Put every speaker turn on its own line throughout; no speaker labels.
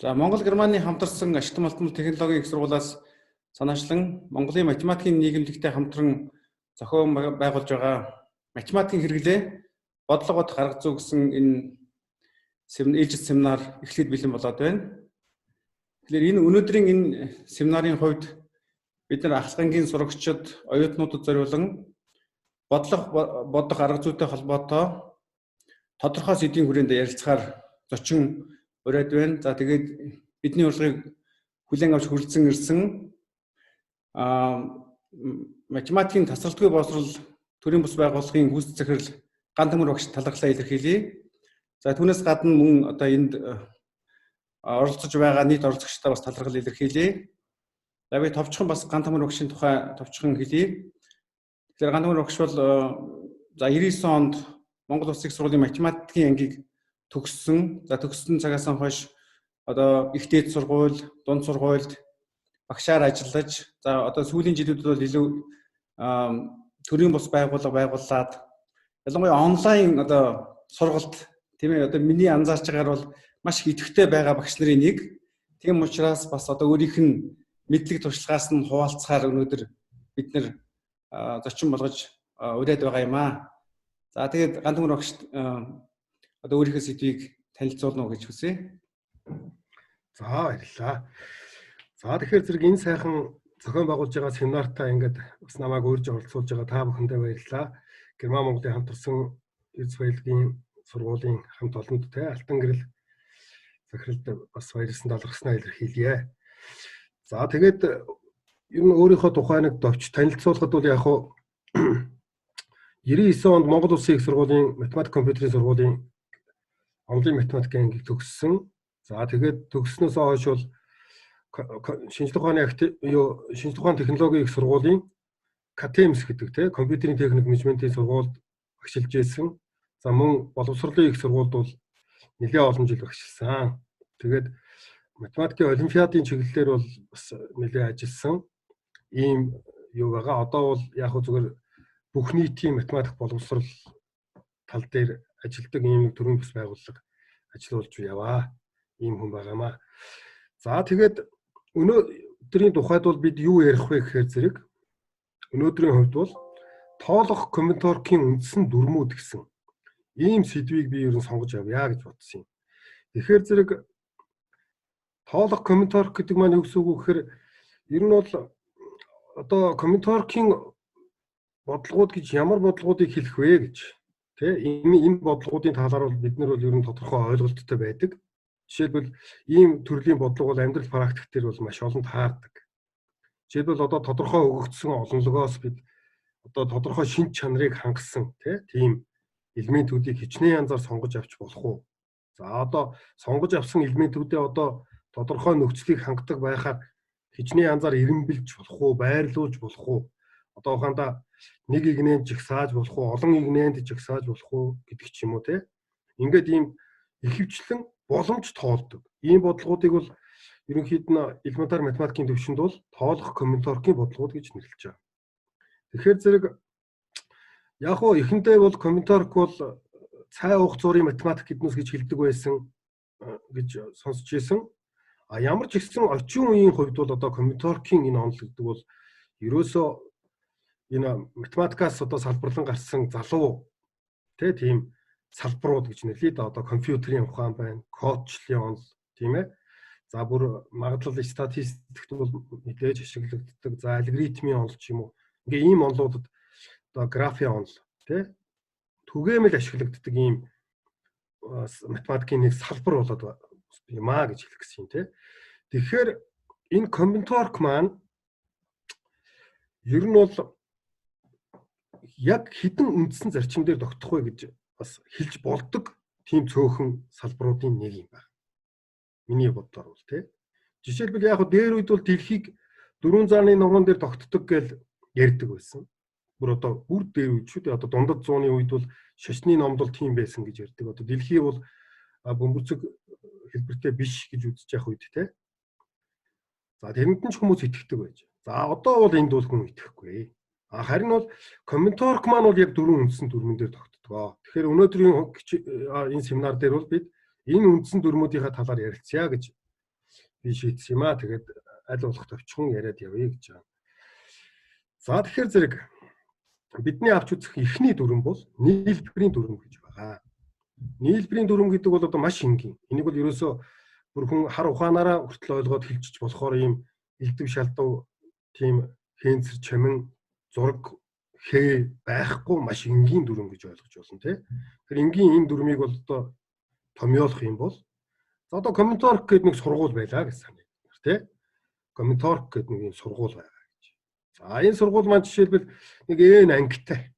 За Монгол Германы хамтарсан ашиглан малтмал технологийн их сургуулиас санаачлан Монголын математикийн нийгэмлэгтэй хамтран зохион байгуулж байгаа математикийн хэрэглээ бодлого бод гарга зүй гэсэн энэ ээлжит семинар эхлээд бэлэн болоод байна. Тэгэхээр энэ өнөөдрийн энэ семинарын хувьд бид нар ахлагангийн сурагчид, оюутнуудад зориулан бодлого бодох арга зүйтэй холбоотой тодорхой сэдвийн хүрээнд ярилцахаар зочин ураад байна. За тэгээд бидний урилгыг хүлээн авч хүрэлцэн ирсэн математикийн тасралтгүй боловсрол төрийн бус байгууллагын гүйцэтгэх захирал Гантамир багш талархлаа илэрхийлье. За түүнээс гадна мөн одоо энд оролцож байгаа нийт оролцогчдаа бас талархал илэрхийлье. За би товчхон бас Гантамир багшийн тухай товчхон хэлье. Тэгэхээр Гантамир багш бол за 99 онд Монгол Улсын их сургуулийн математикийн ангийг төгссөн. За төгссөн цагаас хойш одоо их дээд сургууль, дунд сургуульд багшаар ажиллаж, за одоо сүүлийн жилүүдэд бол илүү төрийн бус байгууллага байгуулад ялангуяа онлайн одоо сургалт тийм ээ одоо миний анзаарч байгаагаар бол маш их идэвхтэй байгаа багш нарын нэг. Тийм учраас бас одоо өөрийнх нь мэдлэг туршлагаас нь хуваалцахаар өнөөдөр бид нэр зочин болгож ураад байгаа юм аа. За тэгээд Гантамир багш одоо өөрийнхөө сэдвийг танилцуулна уу гэж хүсье.
За баярлалаа. За тэгэхээр зэрэг энэ сайхан зохион байгуулж байгаа семинартаа ингээд бас намайг урьж оролцуулж байгаа та бүхэндээ баярлалаа. Герман Монголын хамтарсан эрдэс баялагын сургуулийн хамт олондтой Алтан гэрэл захиралд бас баярлсан талархснаа илэрхийлье. За тэгээд ер нь өөрийнхөө тухай нэг товч танилцуулахад бол яг хуу 99 онд Монгол Улсын их сургуулийн математик компьютерийн сургуулийн онлайн математикийн ангийг төгссөн. За тэгээд төгснөөс хойш бол шинжлэх ухааны технологийн их сургуулийн КТМС гэдэг тийм компьютерийн техник менежментийн сургуульд багшилж байсан. За мөн боловсролын их сургуульд бол нэлээд олон жил багшилсан. Тэгээд математикийн олимпиадын чиглэлээр бол бас нэлээд ажилласан. Ийм юу байгаа. Одоо бол яг хөө зүгээр бүх нийтийн математик боловсрол тал дээр ажилладаг ийм нэг төрийн бус байгууллага ажиллуулж яваа. Ийм хүн байгаамаа. За тэгээд өнөөдрийн тухайд бол бид юу ярих вэ гэхээр зэрэг өнөөдрийн хувьд бол тоолох комбинаторикийн үндсэн дүрмүүд гэсэн ийм сэдвийг би ер нь сонгож авъя гэж бодсон юм. Тэгэхээр зэрэг тоолох комбинаторик гэдэг маань юу гэсэн үг вэ гэхээр ер нь бол одоо комбинаторикийн бодлогууд гэж ямар бодлогуудыг хэлэх вэ гэж тийм энэ бодлогуудын талаар бол бид нар бол ер нь тодорхой ойлголттой байдаг. Жишээлбэл ийм төрлийн бодлого бол амьдрал практик дээр бол маш олон таардаг. Жишээлбэл одоо тодорхой өгөгдсөн олонлогоос бид одоо тодорхой шинж чанарыг хангасан тийм элементүүдийг хичнээн янзаар сонгож авч болох уу? За одоо сонгож авсан элементүүдээ одоо тодорхой нөхцөлийг хангадаг байхаар хичнээн янзаар ирэмбэлж болох уу, байрлуулж болох уу? Одоо ухаандаа нэг игнэнд жигсааж болох уу, олон игнэнд жигсааж болох уу гэдэг ч юм уу тийм. Ингээд ийм ихэвчлэн боломж тоолдог. Ийм бодлогуудыг бол ерөнхийд нь элементар математикийн төвшөнд бол тоолох комбинаторикийн бодлогууд гэж нэрлэж байгаа. Тэгэхээр зэрэг яг хоо эхэндээ бол комбинаторик бол цай уух зургийн математик гэднээс гэж хэлдэг байсан гэж сонсч байсан. А ямар ч ихсэн орчин үеийн хувьд бол одоо комбинаторикийн энэ онол гэдэг бол ерөөсөө энэ математикаас одоо салбарлан гарсан залуу тийм салбарууд гэж нэрлэе да. Одоо компьютерийн ухаан байна, кодчлын онол тийм ээ. За бүр магадлал статистикт бол нэлээд ашиглагддаг. За алгоритмын онол ч юм уу. Ингээ ийм онолуудад одоо графийн онол тийм түгээмэл ашиглагддаг ийм математикийн нэг салбар болоод юм аа гэж хэлэх гэсэн юм тийм. Тэгэхээр энэ комбинаторик маань ер нь бол яг хэдэн үндсэн зарчим дээр тогтох вэ гэж бас хэлж болдог тийм цөөхөн салбаруудын нэг юм байна. Миний бодлоор бол тийм. Жишээлбэл яг дээр үед бол дэлхийг 4 зааны нуруунд дээр тогтдог гэж ярьдаг байсан. Бүр одоо бүр дээр үед шүү дээ. Одоо дундад зууны үед бол шашны номд бол тийм байсан гэж ярьдаг. Одоо дэлхий бол бөмбөрцөг хэлбэртэй биш гэж үзэж явах үед тийм. За тэрэнд нь ч хүмүүс итгэдэг байж. За одоо бол энд бол хүн итгэхгүй. Харин бол комбинаторик маань бол яг 4 үндсэн дүрмэн дээр тогтдог. Тэгэхээр өнөөдрийн энэ семинар дээр бол бид энэ үндсэн дүрмүүдийнхаа талаар ярилцъя гэж би шийдсэн юм аа. Тэгээд аль болох товчхон яриад явъя гэж байна. За тэгэхээр зэрэг бидний авч үзэх эхний дүрм бол нийлбэрийн дүрм гэж байгаа. Нийлбэрийн дүрм гэдэг бол одоо маш энгийн. Энийг бол ерөөсөө бүр хүн хар ухаанаараа хүртэл ойлгоод хэлчих болохоор ийм элдв шалдав тийм хэнцэр чамин зураг хээ байхгүй маш энгийн дүрм гэж ойлгож болно тий. Тэгэхээр энгийн энэ дүрмийг бол одоо томьёолох юм бол за одоо комменторик гэдэг нэг сургууль байлаа гэж саная тий. Комменторик гэдэг нэг юм сургууль байгаа гэж. За энэ сургууль маань жишээлбэл нэг N ангитай.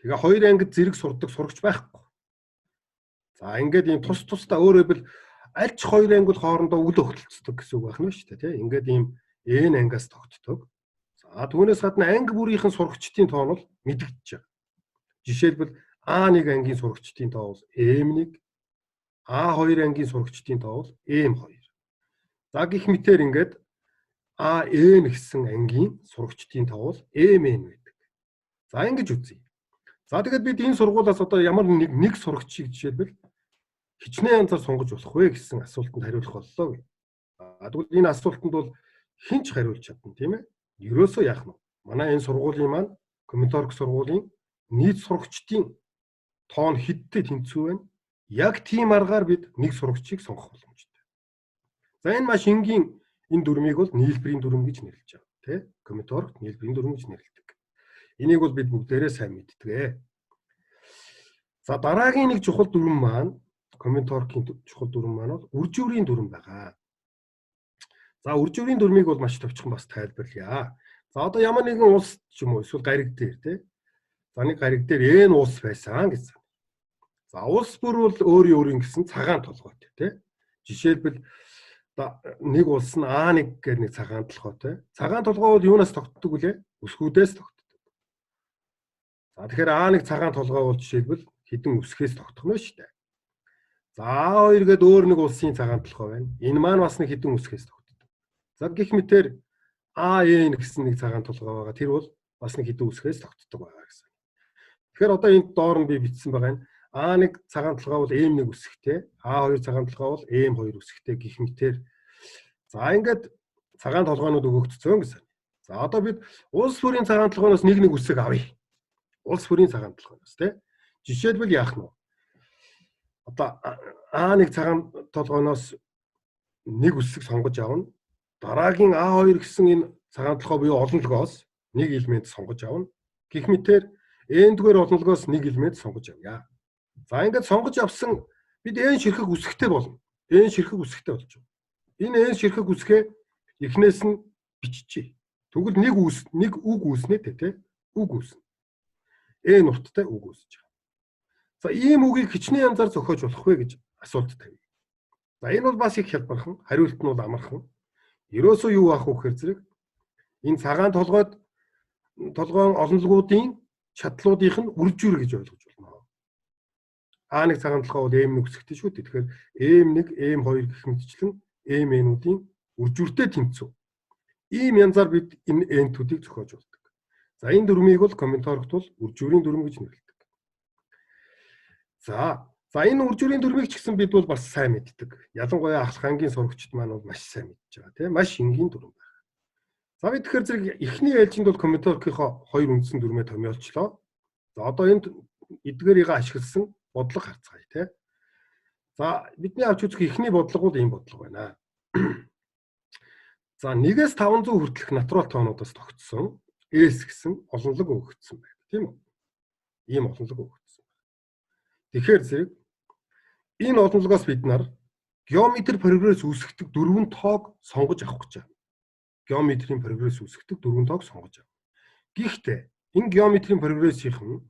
Тэгээ хоёр ангид зэрэг сурдаг сурагч байхгүй. За ингээд ийм тусдаа өөрөө бил аль ч хоёр анги бол хоорондоо үл өгтөлцдөг гэсэн үг байна шүү дээ тий. Ингээд ийм N ангиас тогтдог. За түүнээс гадна анги бүрийнхэн сурагчдын тоон бол мэдэгдэж байгаа. Жишээлбэл A1 ангийн сурагчдын тоо бол M1, A2 ангийн сурагчдын тоо бол M2. За гэх мэтээр ингээд AN гэсэн ангийн сурагчдын тоо бол MN байдаг. За ингэж үзье. За тэгээд бид энэ сургуулиас одоо ямар нэг сурагчийг жишээлбэл хичнээн янзаар сонгож болох вэ гэсэн асуултанд хариулах боллоо гэ. Тэгвэл энэ асуултанд бол хэн ч хариулж чадна тийм ээ. Ерөөсөө яах нь. Манай энэ сургуулийн маань комменторик сургуулийн нийт сурагчдын тоон хэдтэй тэнцүү байна. Яг тийм аргаар бид нэг сурагчийг сонгох боломжтой. За энэ маш энгийн энэ дүрмийг бол нийлбэрийн дүрм гэж нэрлэж байгаа. Тэ? Комменторик нийлбэрийн дүрм гэж нэрлэдэг. Энийг бол бид бүгдээрээ сайн мэддэг. За дараагийн нэг чухал дүрм маань комменторикийн чухал дүрм маань бол үрживрийн дүрм байгаа. За үрживрийн дүрмийг бол маш товчхон бас тайлбарлая. За одоо ямар нэгэн улс ч юм уу эсвэл гариг дээр тий. За нэг гариг дээр энэ улс байсан гэсэн. За улс бүр бол өөрийн гэсэн цагаан толгойтой тий. Жишээлбэл нэг улс нь А1 гэдэг нэг цагаан толгойтой. Цагаан толгой бол юунаас тогтдог вүлээ? Үсгүүдээс тогтдог. За тэгэхээр А1 цагаан толгой бол жишээлбэл хэдэн үсгээс тогтох нь шүү дээ. За A2 гээд өөр нэг улсын цагаан толгой байна. Энэ маань бас нэг хэдэн үсгээс тогтдог. За гэх мэтээр AN гэсэн нэг цагаан толгой байгаа. Тэр бол бас нэг хэдэн үсгээс тогтдог байгаа гэсэн. Тэгэхээр одоо энд доор нь би бичсэн байгаа нь A1 цагаан толгой бол M1 үсгтэй, A2 цагаан толгой бол M2 үсгтэй гэх мэтээр за ингээд цагаан толгойнууд өгөгдсөн гэсэн. За одоо бид улс бүрийн цагаан толгойноос нэг үсэг авъя. Улс бүрийн цагаан толгойноос тий. Жишээлбэл яах нь вэ? Одоо A1 цагаан толгойноос нэг үсэг сонгож авна. Дараагийн A2 гэсэн энэ цагаан толгой буюу олон толгоос нэг элемент сонгож авна. Гэх мэтээр N-дүгээр олон толгоос нэг элемент сонгож авъя. За ингээд сонгож авсан бид N ширхэг үсэгтэй болно. N ширхэг үсэгтэй болж байна. Энэ N ширхэг үсгээ эхнээс нь биччихье. Тэгвэл нэг үг үүснэ тий. Үг үүснэ. N урттай үг үүсэж байгаа. За ийм үгийг хичнээн янзаар зохиож болох вэ гэж асуулт тавья. За энэ бол бас их хялбархан, хариулт нь бол амархан. Ерөөсөө юу аах вэ гэхээр зэрэг энэ цагаан толгойн олонлогуудын чадлуудынх нь үржүүр гэж ойлгож байна. A1 цагаан толгой бол M1 үсэгтэй шүү дээ. Тэгэхээр M1, M2 гэх мэтчлэн MN-үүдийн үржүүртэй тэнцүү. Ийм янзаар бид энэ N-түүдийг зохиож болдог. За энэ дүрмийг бол комменторикт бол үржүүрийн дүрм гэж нэрлэдэг. За энэ үржүүрийн дүрмийг ч гэсэн бид бол бас сайн мэддэг. Ялангуяа ахлах ангийн сурагчид маань бол маш сайн мэдж байгаа тийм маш энгийн дүрм байна. За бид тэгэхээр зэрэг эхний ээлжинд бол комменторикийнхоо хоёр үндсэн дүрмээ томьёолчлоо. За одоо энд эдгээрийг ашигласан бодлого харцгаая тийм. За бидний авч үзэх эхний бодлого бол ийм бодлого байна. За 1-500 хүртэлх натурал тоонуудаас тогтсон S гэсэн олонлог өгөгдсөн байна тийм үү? Ийм олонлог өгөгдсөн. Тэгэхээр зэрэг энэ олонлогоос бид нар геометри прогресс үүсгдэг дөрвөн тоог сонгож авах гэж байна. Геометрийн прогресс үүсгдэг дөрвөн тоог сонгож авах. Гэхдээ энэ геометрийн прогрессийнхэн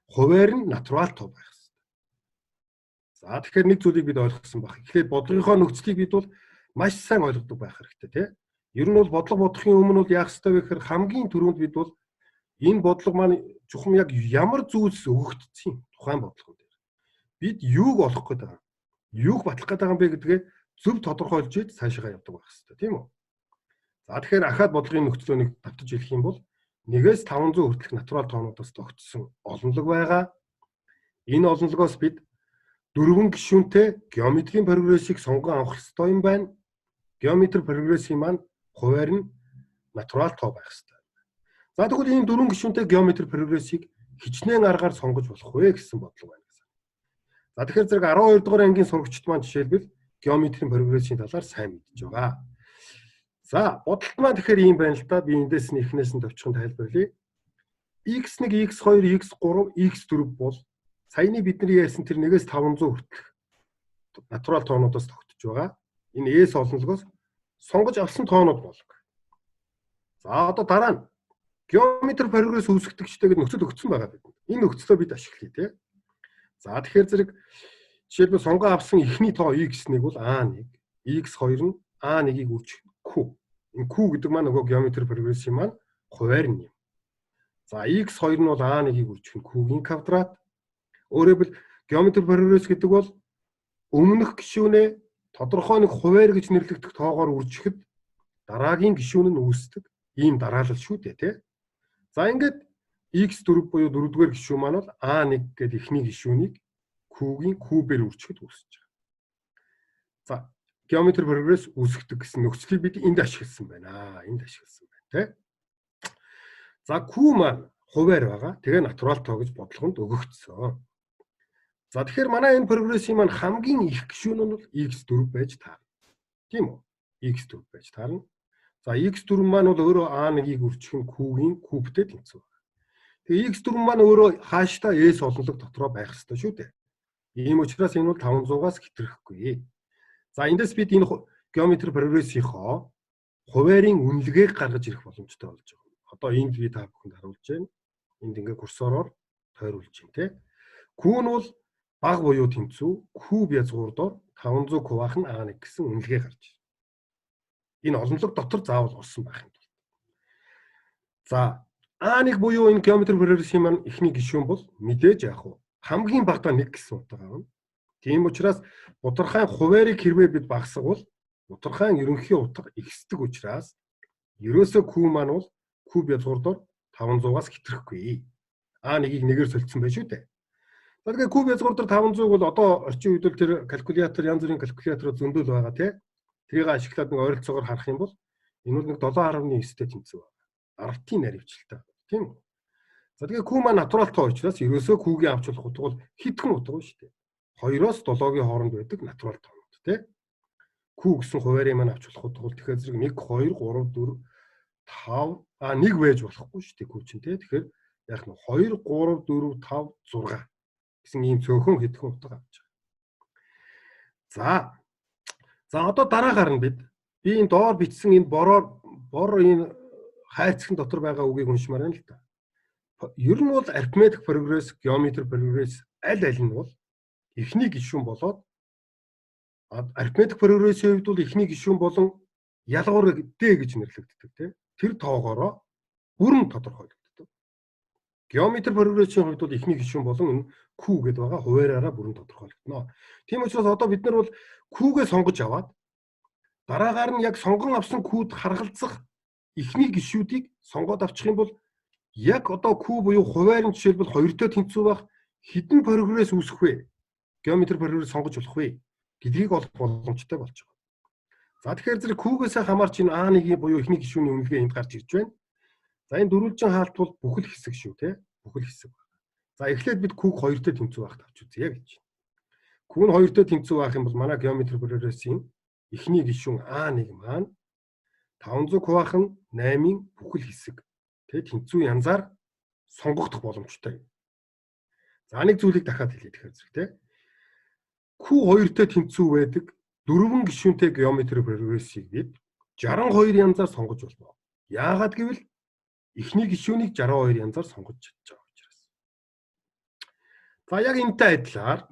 хуваар нь натурал тоо байх хэрэгтэй. За тэгэхээр нэг зүйлийг бид ойлгосон баг. Эхлээд бодлогынхоо нөхцөлийг бид бол маш сайн ойлгодог байх хэрэгтэй тийм. Ер нь бол бодлого бодохын өмнө бол яах ёстой вэ гэхээр хамгийн түрүүнд бид бол энэ бодлого маань чухам яг ямар зүйлс өгөгдсөн тухайн бодлого дээр. Бид юуг олох гээд байгаа. Юуг батлах гээд байгаа юм бэ гэдгээ зөв тодорхойлж ийж цаашаа явдаг байх хэрэгтэй тийм үү? За тэгэхээр ахаад бодлогын нөхцлөө нэг давтаж хэлэх юм бол 1-500 хүртэлх натурал тоонуудаас тогтсон олонлог байгаа. Энэ олонлогоос бид дөрвөн гишүүнтэй геометрийн прогрессыг сонгон авах ёстой юм байна. геометри прогрессийн маань хуваар нь натурал тоо байх хэрэгтэй. За тэгвэл ийм дөрвөн гишүүнтэй геометри прогрессийг хичнээн аргаар сонгож болох вэ гэсэн бодлого байна гэсэн. За тэгэхээр зэрэг 12 дугаар ангийн сурагчид маань жишээлбэл геометрийн прогрессийн талаар сайн мэдж байгаа. За бодолт маань тэгэхээр ийм байна л да. Би эндээс нь эхнээс нь товчхон тайлбарлая. x1, x2, x3, x4 бол саяны бидний ярьсан тэр 1-500 хүртэлх натурал тоонуудаас тогтож байгаа. Энэ S олонлогоос сонгож авсан тоонууд болго. За одоо дараа нь геометри прогресс үүсгэгчтэйг нөхцөл өгсөн байгаа бид. Энэ нөхцөлөө бид ашиглая тий. За тэгэхээр зэрэг жишээлбэл сонгоо авсан эхний тоо x1 бол a1, x2 нь a1-ийг үржих q. Энэ q гэдэг маань нөгөө геометри прогрессийн маань хуваар нь юм. За x2 нь бол a1-ийг үржих нь q-ийн квадрат. Өөрөөр хэлбэл геометри прогресс гэдэг бол өмнөх гишүүнээ тодорхой нэг хуваар гэж нэрлэгдэх тоогоор үржихэд дараагийн гишүүн нь үүсдэг ийм дараалал шүү дээ тий. За ингээд x4 буюу 4-р гишүүн маань бол a1 гэдэг эхний гишүүнийг q-ийн q-бээр үржихэд үүсэж байгаа. За геометри прогресс үүсгдэг гэсэн нөхцөлийг бид энд ашигласан байна. Энд ашигласан байна тий. За q маань хуваар байгаа. Тэгээ натурал тоо гэж бодлогонд өгөгдсөн. За тэгэхээр манай энэ прогрессийн маань хамгийн их гишүүн нь бол x4 байж таарна. Тийм үү? x4 байж таарна. За x4 маань бол өөрөө a1-ийг үржих нь q-ийн кубтэй тэнцүү байна. Тэгээ x4 маань өөрөө хааштай s олонлог дотроо байх ёстой шүү дээ. Ийм учраас энэ бол 500-аас хэтрэхгүй. За эндээс бид энэ геометри прогрессийнхоо хуваарийн үнэлгээг гаргаж ирэх боломжтой болж байгаа. Одоо энд би та бүхэнд харуулж байна. Энд ингээ курсороор тойруулж байна те. Q нь бол баг буюу тэнцүү куб язгуурдоор 500 кубах нь a1 гэсэн үнэлгээ гарч ирнэ. Энэ олонлог дотор заавал орсон байх юм. За a1 буюу энэ геометри прогрессийн маань эхний гишүүн бол мэдээж яах вэ? Хамгийн багадаа 1 гэсэн утга авна. Тийм учраас удирхайн хуваарийг хэрвээ бид багасгавал удирхайн ерөнхий утга ихсдэг учраас ерөөсөө Q маань бол куб язгуурдоор 500-аас хэтрэхгүй. A1-ийг нэгээр солилцсон байх шүү дээ. Тэгэхээр куб язгуурдаар 500 бол одоо орчин үед л тэр калькулятор янз бүрийн калькуляторууд зөндөл байгаа тий. Тэрийг ашиглаад нэг ойролцоогоор харах юм бол энэ бол нэг 7.9-тэй тэнцүү байна. 10-ийн наривчлалтай. Тийм үү? За тэгээ Q маань натурал тоо учраас ерөөсөө Q-гийн авч болох утга бол хитгэн утга байна шүү дээ. 2-оос 7-гийн хооронд байдаг натурал тоонууд тий. Q гэсэн хуваарийг маань авч болох утга бол тэгэхээр зэрэг 1 2 3 4 5 1 байж болохгүй шүү дээ Q чинь тий. Тэгэхээр яг нь 2 3 4 5 6 гэсэн ийм цөөхөн хэдхэн утга авч байгаа. За одоо дараагаар нь би энэ доор бичсэн энэ бор энэ хайрцагт дотор байгаа үгийг уншмаар байна л да. Ер нь бол arithmetic progress, geometry progress аль нь бол эхний гишүүн болоод arithmetic progress-ийн хувьд бол эхний гишүүн болон ялгуур D гэж нэрлэгддэг тийм. Тэр тоогоороо бүрэн тодорхойлогддог. Geometry progress-ийн хувьд бол эхний гишүүн болон энэ Q гэдэг байгаа хуваараараа бүрэн тодорхойлогдно. Тийм учраас одоо бид нар бол Q-гээ сонгож аваад дараагаар нь яг сонгон авсан Q-д харгалзах эхний гишүүдийг сонгоод авчих юм бол яг одоо Q буюу хуваар нь жишээлбэл 2-той тэнцүү байх хэдэн прогресс үүсэх вэ? Геометри прогресс сонгож болох вэ? Гэдгийг олох боломжтой болж байгаа. За тэгэхээр зэрэг Q-гээс хамаарч энэ A1-ийн буюу эхний гишүүний үнэлгээ энд гарч ирж байна. За энэ дөрвөлжин хаалт бол бүхэл хэсэг шүү те. Бүхэл хэсэг. За эхлээд бид Q-г 2-той тэнцүү байхад авч үзье гэж. Q нь 2-той тэнцүү байх юм бол манай геометри прогрессийн эхний гишүүн A1 маань 500 кубах нь 8-ийн бүхэл хэсэг. Тэгээ тэнцүү янзаар сонгогдох боломжтой. За нэг зүйлийг дахиад хэлье тэгэхээр зэрэг те. Q 2-той тэнцүү байдаг дөрвөн гишүүнтэй геометри прогрессийг бид 62 янзаар сонгож болно. Яагаад гэвэл эхний гишүүнийг 62 янзаар сонгож чадж байгаа учраас. За яг энэтэй адилаар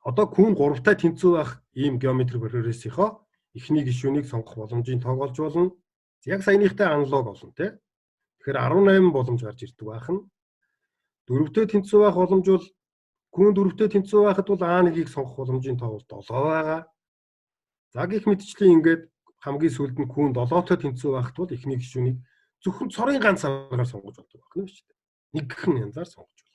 одоо Q 3-тай тэнцүү байх ийм геометри прогрессийнхоо эхний гишүүнийг сонгох боломжийн тоог олж болно. Яг саяныхтай аналог болно те. Тэгэхээр 18 боломж гарч ирдэг бахан. 4-тэй тэнцүү байх боломж бол Q 4-тэй тэнцүү байхад бол A1-ийг сонгох боломжийн тоог 7 байгаа. За гэх мэтчлэн ингээд хамгийн сүүлд нь Q 7-той тэнцүү байхад бол эхний гишүүнийг зөвхөн цорын ганц аргаар сонгож болдог байна шүү дээ. Нэг гхэн янзаар сонгож болно.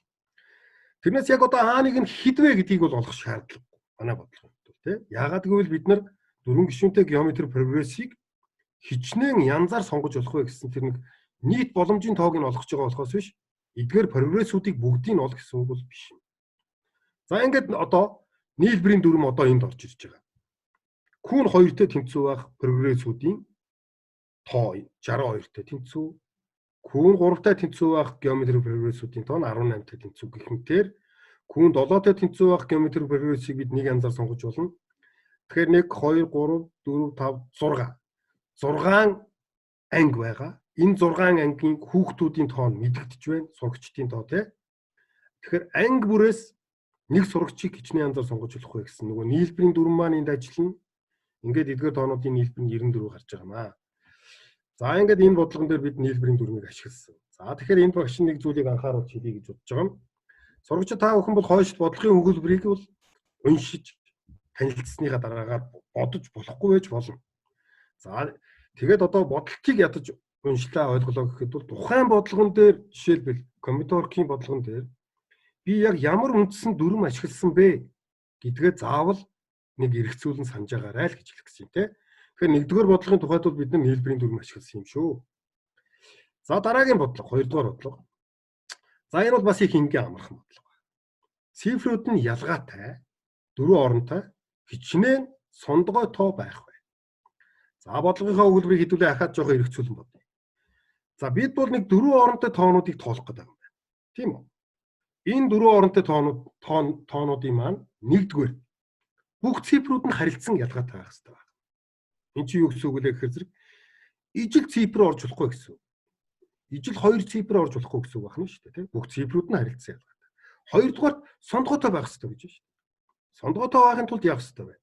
Тэрнээс яг одоо A1-ыг нь хідвэ гэдгийг бол олох шаардлагагүй. Манай бодлого юм тий. Яагаад гэвэл бид нар дөрвөн гишүүнтэй геометри прогрессыг хичнээн янзаар сонгож болох вэ гэсэн тэр нэг нийт боломжийн тоог нь олгож байгаа болохоос биш эдгээр прогрессүүдийг бүгдийг нь ол гэсэн үг бол биш юм. За ингээд одоо нийлбэрийн дүрм одоо энд орж ирж байгаа. Кун 2-тэй тэнцүү байх прогрессүүдийн тоо 62-тэй тэнцүү. Кун 3-тай тэнцүү байх геометри прогрессүүдийн тоо нь 18-тай тэнцүү гэх мэтээр кун 7-тай тэнцүү байх геометри прогрессыг бид нэг янзаар сонгож болно. Тэгэхээр 1 2 3 4 5 6 анги байгаа. Энэ 6 ангийн хүүхдүүдийн тоо нь мэдэгдэж байна. Сурагчдын тоо тий. Тэгэхээр анги бүрээс нэг сурагчийг хичнээн янзаар сонгож болох вэ гэсэн нөгөө нийлбэрийн дүрм маань энд ажиллана. Ингээд эдгээр тоонуудын нийлбэр нь 94 гарч байгаа маа. За ингээд энэ бодлогон дээр бид нийлбэрийн дүрмийг ашигласан. За тэгэхээр энэ багш нэг зүйлийг анхааруулж хэлье гэж бодож байгаа юм. Сурагчид та бүхэн бол хойшд бодлогын өгүүлбэрийг бол уншиж танилцсныхаа дараагаар бодож болохгүй байж болно. За тэгээд одоо бодлтыг ядаж уншлаа ойлголоо гэхэд бол тухайн бодлогон дээр жишээлбэл компьютерийн бодлогон дээр би яг ямар үндсэн дүрм ашигласан бэ гэдгээ заавал нэг эргцүүлэн санаж байгаарай л гэж хэлэх гэсэн юм те. Тэгэхээр нэгдүгээр бодлогын тухайд бол бид нийлбэрийн дүрм ашигласан юм шүү. За дараагийн бодлого, хоёрдугаар бодлого. За энэ бол бас их энгийн амархан бодлого. Цифрүүд нь ялгаатай, дөрвөн оронтой, хичнээн сондгой тоо байх бай. За бодлогынхаа өгүүлбэрийг хэдүүлээ ахаад жоохон эргцүүлэн бодъё. За бид бол нэг дөрвөн оронтой тоонуудыг тоолох гэдэг юм байна. Тийм үү? Энэ дөрвөн оронтой тоонуудын маань нэгдүгээр бүх цифрүүд нь харилцсан ялгаатай байх хэрэгтэй байна. Энд чинь юу гэсэн үг вэ гэхээр зэрэг ижил цифр орж болохгүй гэсэн үг. Ижил хоёр цифр орж болохгүй гэсэн үг байна шүү дээ, тийм. Бүх цифрүүд нь харилцсан ялгаатай. Хоёрдугаар сондгоотой байх хэрэгтэй гэж байна шүү дээ. Сондгоотой байхын тулд яах хэрэгтэй вэ?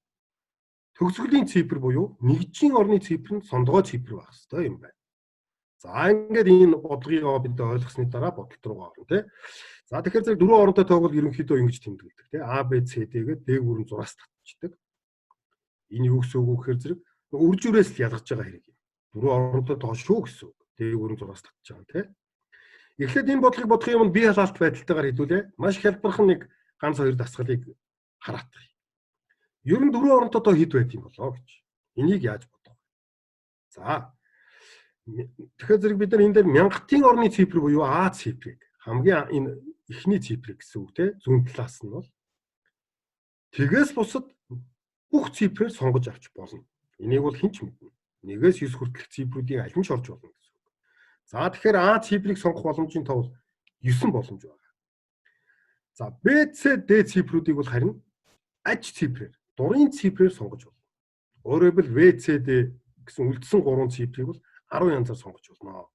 Төгсгөлийн цифр буюу нэгжийн орны цифр нь сондгой цифр байх хэрэгтэй юм байна. За ингээд энэ бодлогыг бид ойлгосны дараа бодолт руугаа орно, тийм. За тэгэхээр зэрэг дөрвөн оронтой тоог бол ерөнхийдөө ингэж тэмдэглэдэг, тийм. А, Б, С, Д гэдэг дээг бүрэн зураас татчихдаг. Энэ юу гэсэн үг вэ гэхээр зэрэг үр жирээс л ялгаж байгаа хэрэг юм. Дөрвөн оронтой тоо шүү гэсэн үг. Дээг бүрэн зураас татчих байгаа, тийм. Эхлээд энэ бодлогыг бодох юм нь бие халаалт байдалтайгаар хэлүүлээ. Маш хялбархан нэг ганц хоёр дасгалыг хараатах. Ер нь дөрвөн оронтой тоо хэд байт юм болоо гэж. Энийг яаж бодох вэ? За тэгэхээр зэрэг бид нар энэ дээр мянгатын орны цифр буюу А цифрыг хамгийн энэ эхний цифрыг гэсэн үг те зүүн талаас нь бол тэгээс бусад бүх цифрээр сонгож авч болно. Энийг бол хэн ч мэднэ. 1-9 хүртэлх цифрүүдийн аль нь ч орж болно гэсэн үг. За тэгэхээр А цифрыг сонгох боломжийн тоо 9 боломж байна. За Б, С, Д цифрүүдийг бол харин аж цифрээр, дурын цифрээр сонгож болно. Өөрөөр хэлбэл В, С, Д гэсэн үлдсэн 3 цифрийг бол 10 янзаар сонгож болно.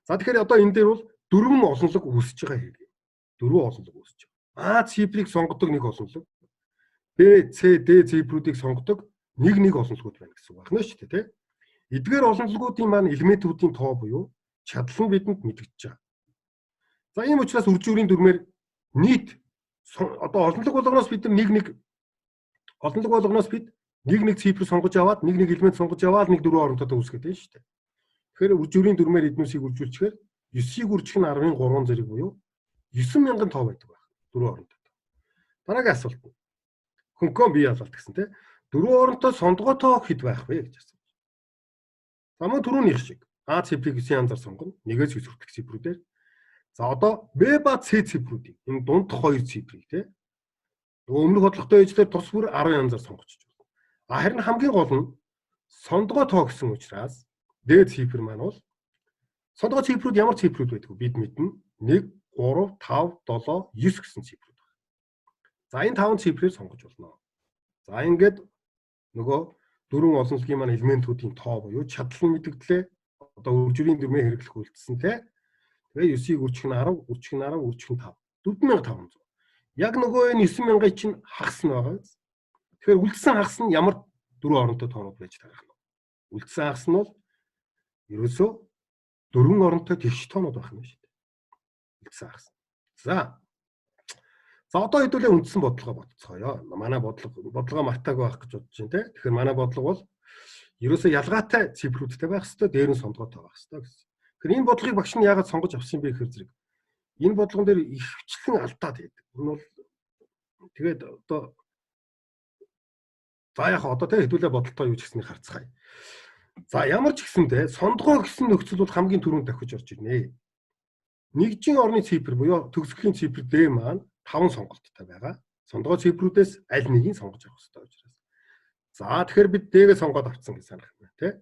За тэгэхээр одоо энэ дээр бол дөрвөн олонлог үүсэж байгаа хэрэг юм. Дөрвөн олонлог үүсэж байгаа. А цифрыг сонгодог нэг олонлог. Б, С, Д цифрүүдийг сонгодог нэг олонлогуд байна гэсэн үг байна шүү дээ, тийм. Эдгээр олонлогуудын маань элементүүдийн тоо буюу чадал нь бидэнд мэдэгдэж байгаа. За ийм учраас үржүүрийн дүрмээр нийт одоо олонлог болгоноос бид нэг цифр сонгож аваад нэг элемент сонгож аваад нэг дөрвөн оронтой үүсгэж байна шүү дээ. Тэгэхээр үржүүрийн дүрмээр эднүсийг үржүүлчихээр 9-ийг үржих нь 10-ын 3 зэрэг буюу 9000 тоо байдаг байна. Дөрвөн оронтой. Дараагийн асуулт. Хөнгөн бие ялалт гэсэн тийм. Дөрвөн оронтой сондгой тоо хэд байх вэ гэж асуув. Замун түрүүнийх шиг А цифрыг 9 янзаар сонгоно. 1-9 хүртэлх цифрүүдээр. За одоо Б ба С цифрүүдийг энэ дундх хоёр цифрыг тийм. Өмнөх бодлоготой ижлэр тус бүр 10 янзаар сонгочих болно. Харин хамгийн гол нь сондгой тоо гэсэн учраас Д цифр маань бол сондгой цифрүүд ямар цифрүүд байдаг вэ? Бид мэднэ. 1, 3, 5, 7, 9 гэсэн цифрүүд байна. За энэ 5 цифрээр сонгож болно. За ингээд нөгөө дөрвөн олонлогийн маань элементүүдийн тоо буюу чадал нь мэдэгдлээ. Одоо үржүүрийн дүрмээр хэрэглэх үйлдэлсэнтэй. Тэгээ 9-ийг үржих нь 10, үржих нь 10, үржих нь 5. 4500. Яг нөгөө энэ 9000-ыг чинь хагас нь байгаа биз. Тэгэхээр үлдсэн хагас нь ямар дөрвөн оронтой тоонууд байж тарах нь. Үлдсэн хагас нь бол ерөөсөө дөрвөн оронтой тэгш тоонууд байх юм шүү дээ. Үлдсэн хагас. За одоо хэдүүлээ үндсэн бодлогоо бодцгоё. Манай бодлогоо мартаагүй байх гэж бодож байна те. Тэгэхээр манай бодлого бол ерөөсөө ялгаатай цифрүүдтэй байх хэвээр дээр нь сондгоотой байх хэвээр гэсэн. Тэгэхээр энэ бодлогыг багш нь яагаад сонгож авсан бэ гэхээр зэрэг энэ бодлогон дээр ихвчлэн алдаад байдаг. Энэ бол тэгээд одоо За яг одоо тэ хэдүүлээ бодолтой юу ч гэснийг харцгаая. За ямар ч гэсэндээ сондгоо гэсэн нөхцөл бол хамгийн түрүүнд давхиж орж ирнэ. Нэгжийн орны цифр буюу төгсгөлийн цифр D маань 5 сонголттой байгаа. Сондгоо цифрүүдээс аль нэгийг сонгож авах хэрэгтэй учраас. За тэгэхээр бид D-гээ сонгоод авцсан гэж санах юм байна, тий?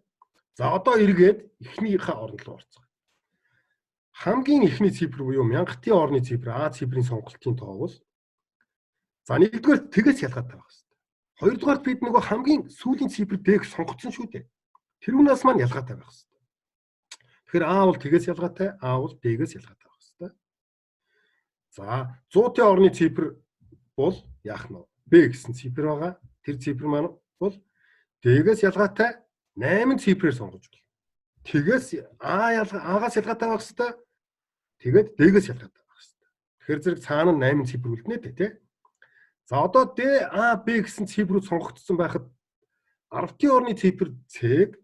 За одоо эргээд эхнийхээ орнд руу орцгоо. Хамгийн эхний цифр буюу мянгатын орны цифр А цифрийн сонголтын тоо бол за нэгдүгээр тэгээс ялгаатай байх хэрэгтэй. Хоёрдугаар бид нөгөө хамгийн сүүлийн цифр D-г сонгоцсон шүү дээ. Тэрүүнээс маань ялгаатай байх хэрэгтэй. Тэгэхээр А бол тэгээс ялгаатай, А бол D-гээс ялгаатай байх хэрэгтэй. За 100-ийн орны цифр бол яах нь вэ? B гэсэн цифр байгаа. Тэр цифр маань бол D-гээс ялгаатай 8 цифрээр сонгож байна. Тэгээс А-гаас ялгаатай байх хэрэгтэй. Тэгээд D-гээс ялгаатай байх хэрэгтэй. Тэгэхээр зэрэг цаана 8 цифр үлднэ тий. За одоо D, A, B гэсэн цифрүүд сонгогдсон байхад 10-ийн орны цифр C-г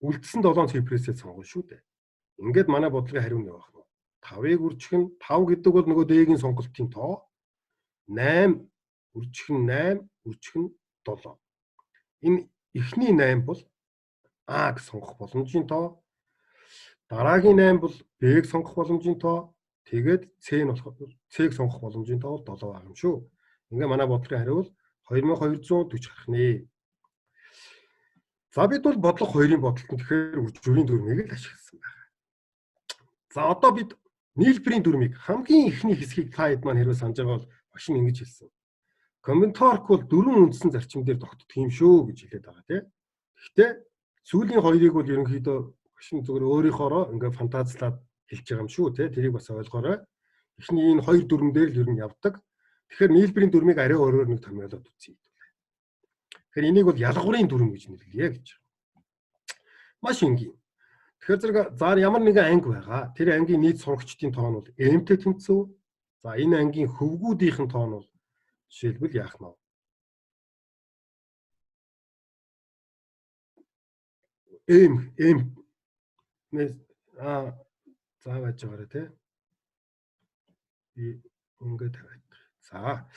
үлдсэн 7 цифрээсээ сонгоно шүү дээ. Ингээд манай бодлогын хариу нь явах нь 5-ыг үржих нь 5 гэдэг бол нөгөө D-гийн сонголтын тоо 8 үржих нь 8 үржих нь 7. Энэ эхний 8 бол А-г сонгох боломжийн тоо. Дараагийн 8 бол B-г сонгох боломжийн тоо. Тэгээд C нь болох C-г сонгох боломжийн тоо 7 байгаа юм шүү. Ингээ манай бодлогын хариу бол 2240 гарах нэ. За бид бол бодлого 2-ын бодолтод тэгэхээр үржүүрийн дүрмийг л ашигласан байна. За одоо бид нийлбэрийн дүрмийг хамгийн эхний хэсгийг та хэд маань хэрвээ санаж байгаа бол багш нь ингэж хэлсэн. Комбинаторик бол 4 үндсэн зарчим дээр тогтдог юм шүү гэж хэлээд байгаа тийм. Гэхдээ сүүлийн хоёрыг бол ерөнхийдөө багш нь зүгээр өөрийнхоороо ингээ фантазлаад хэлж байгаа юм шүү тийм. Тэрийг бас ойлгоорой. Эхний энэ хоёр дүрмэн дээр л ер нь явдаг. Тэгэхээр нийлбэрийн дүрмийг арай өөрөөр нэг томьёолоод үзье. Тэгэхээр энийг бол ялгуурын дүрм гэж нэрлэе гэж. Маш энгийн. Тэгэхээр зэрэг за ямар нэгэн анги байгаа. Тэр ангийн нийт сурагчдын тоо нь бол m-тэй тэнцүү. За энэ ангийн хөвгүүдийнх нь тоо нь бол жишээлбэл яах нь вэ? m за байж байгаарэ тий. Би ингээд тавиад. За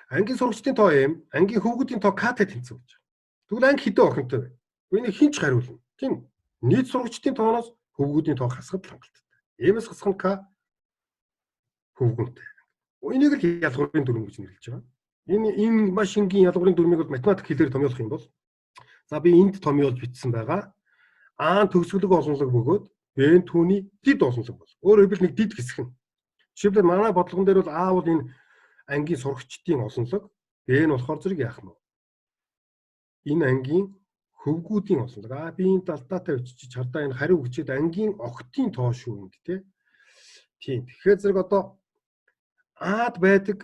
ангийн сурагчдын тоо m, ангийн хөвгүүдийн тоо k-тэй тэнцүү гэж. Тэгвэл анги хэдэн охинтой вэ? Энийг хинч хариулна. Тийм. Нийт сурагчдын тооноос хөвгүүдийн тоо хасгад хангалттай. M-с хасах нь k хөвгүүнтэй. Энийг л ялгуурын дүрм гэж нэрлэж байгаа. Энэ маш энгийн ялгуурын дүрмийг бол математик хэлээр томьёолох юм бол за би энд томьёолж бичсэн байгаа. А нь төгсгөлөг олонлог бөгөөд B нь түүний дид олонлог бол. Өөрөөр хэлбэл нэг дид хэсэг нь. Жишээлбэл манай бодлогон дээр бол А бол энэ ангийн сурагчдын олонлог, B нь болохоор зэрэг яах нь вэ? Энэ ангийн хөвгүүдийн олонлог. Би энэ далдаатай өччих чардаа энэ хариу өгчээд ангийн огтын тоо шүү энд тий. Тийм. Тэгэхээр зэрэг одоо А-д байдаг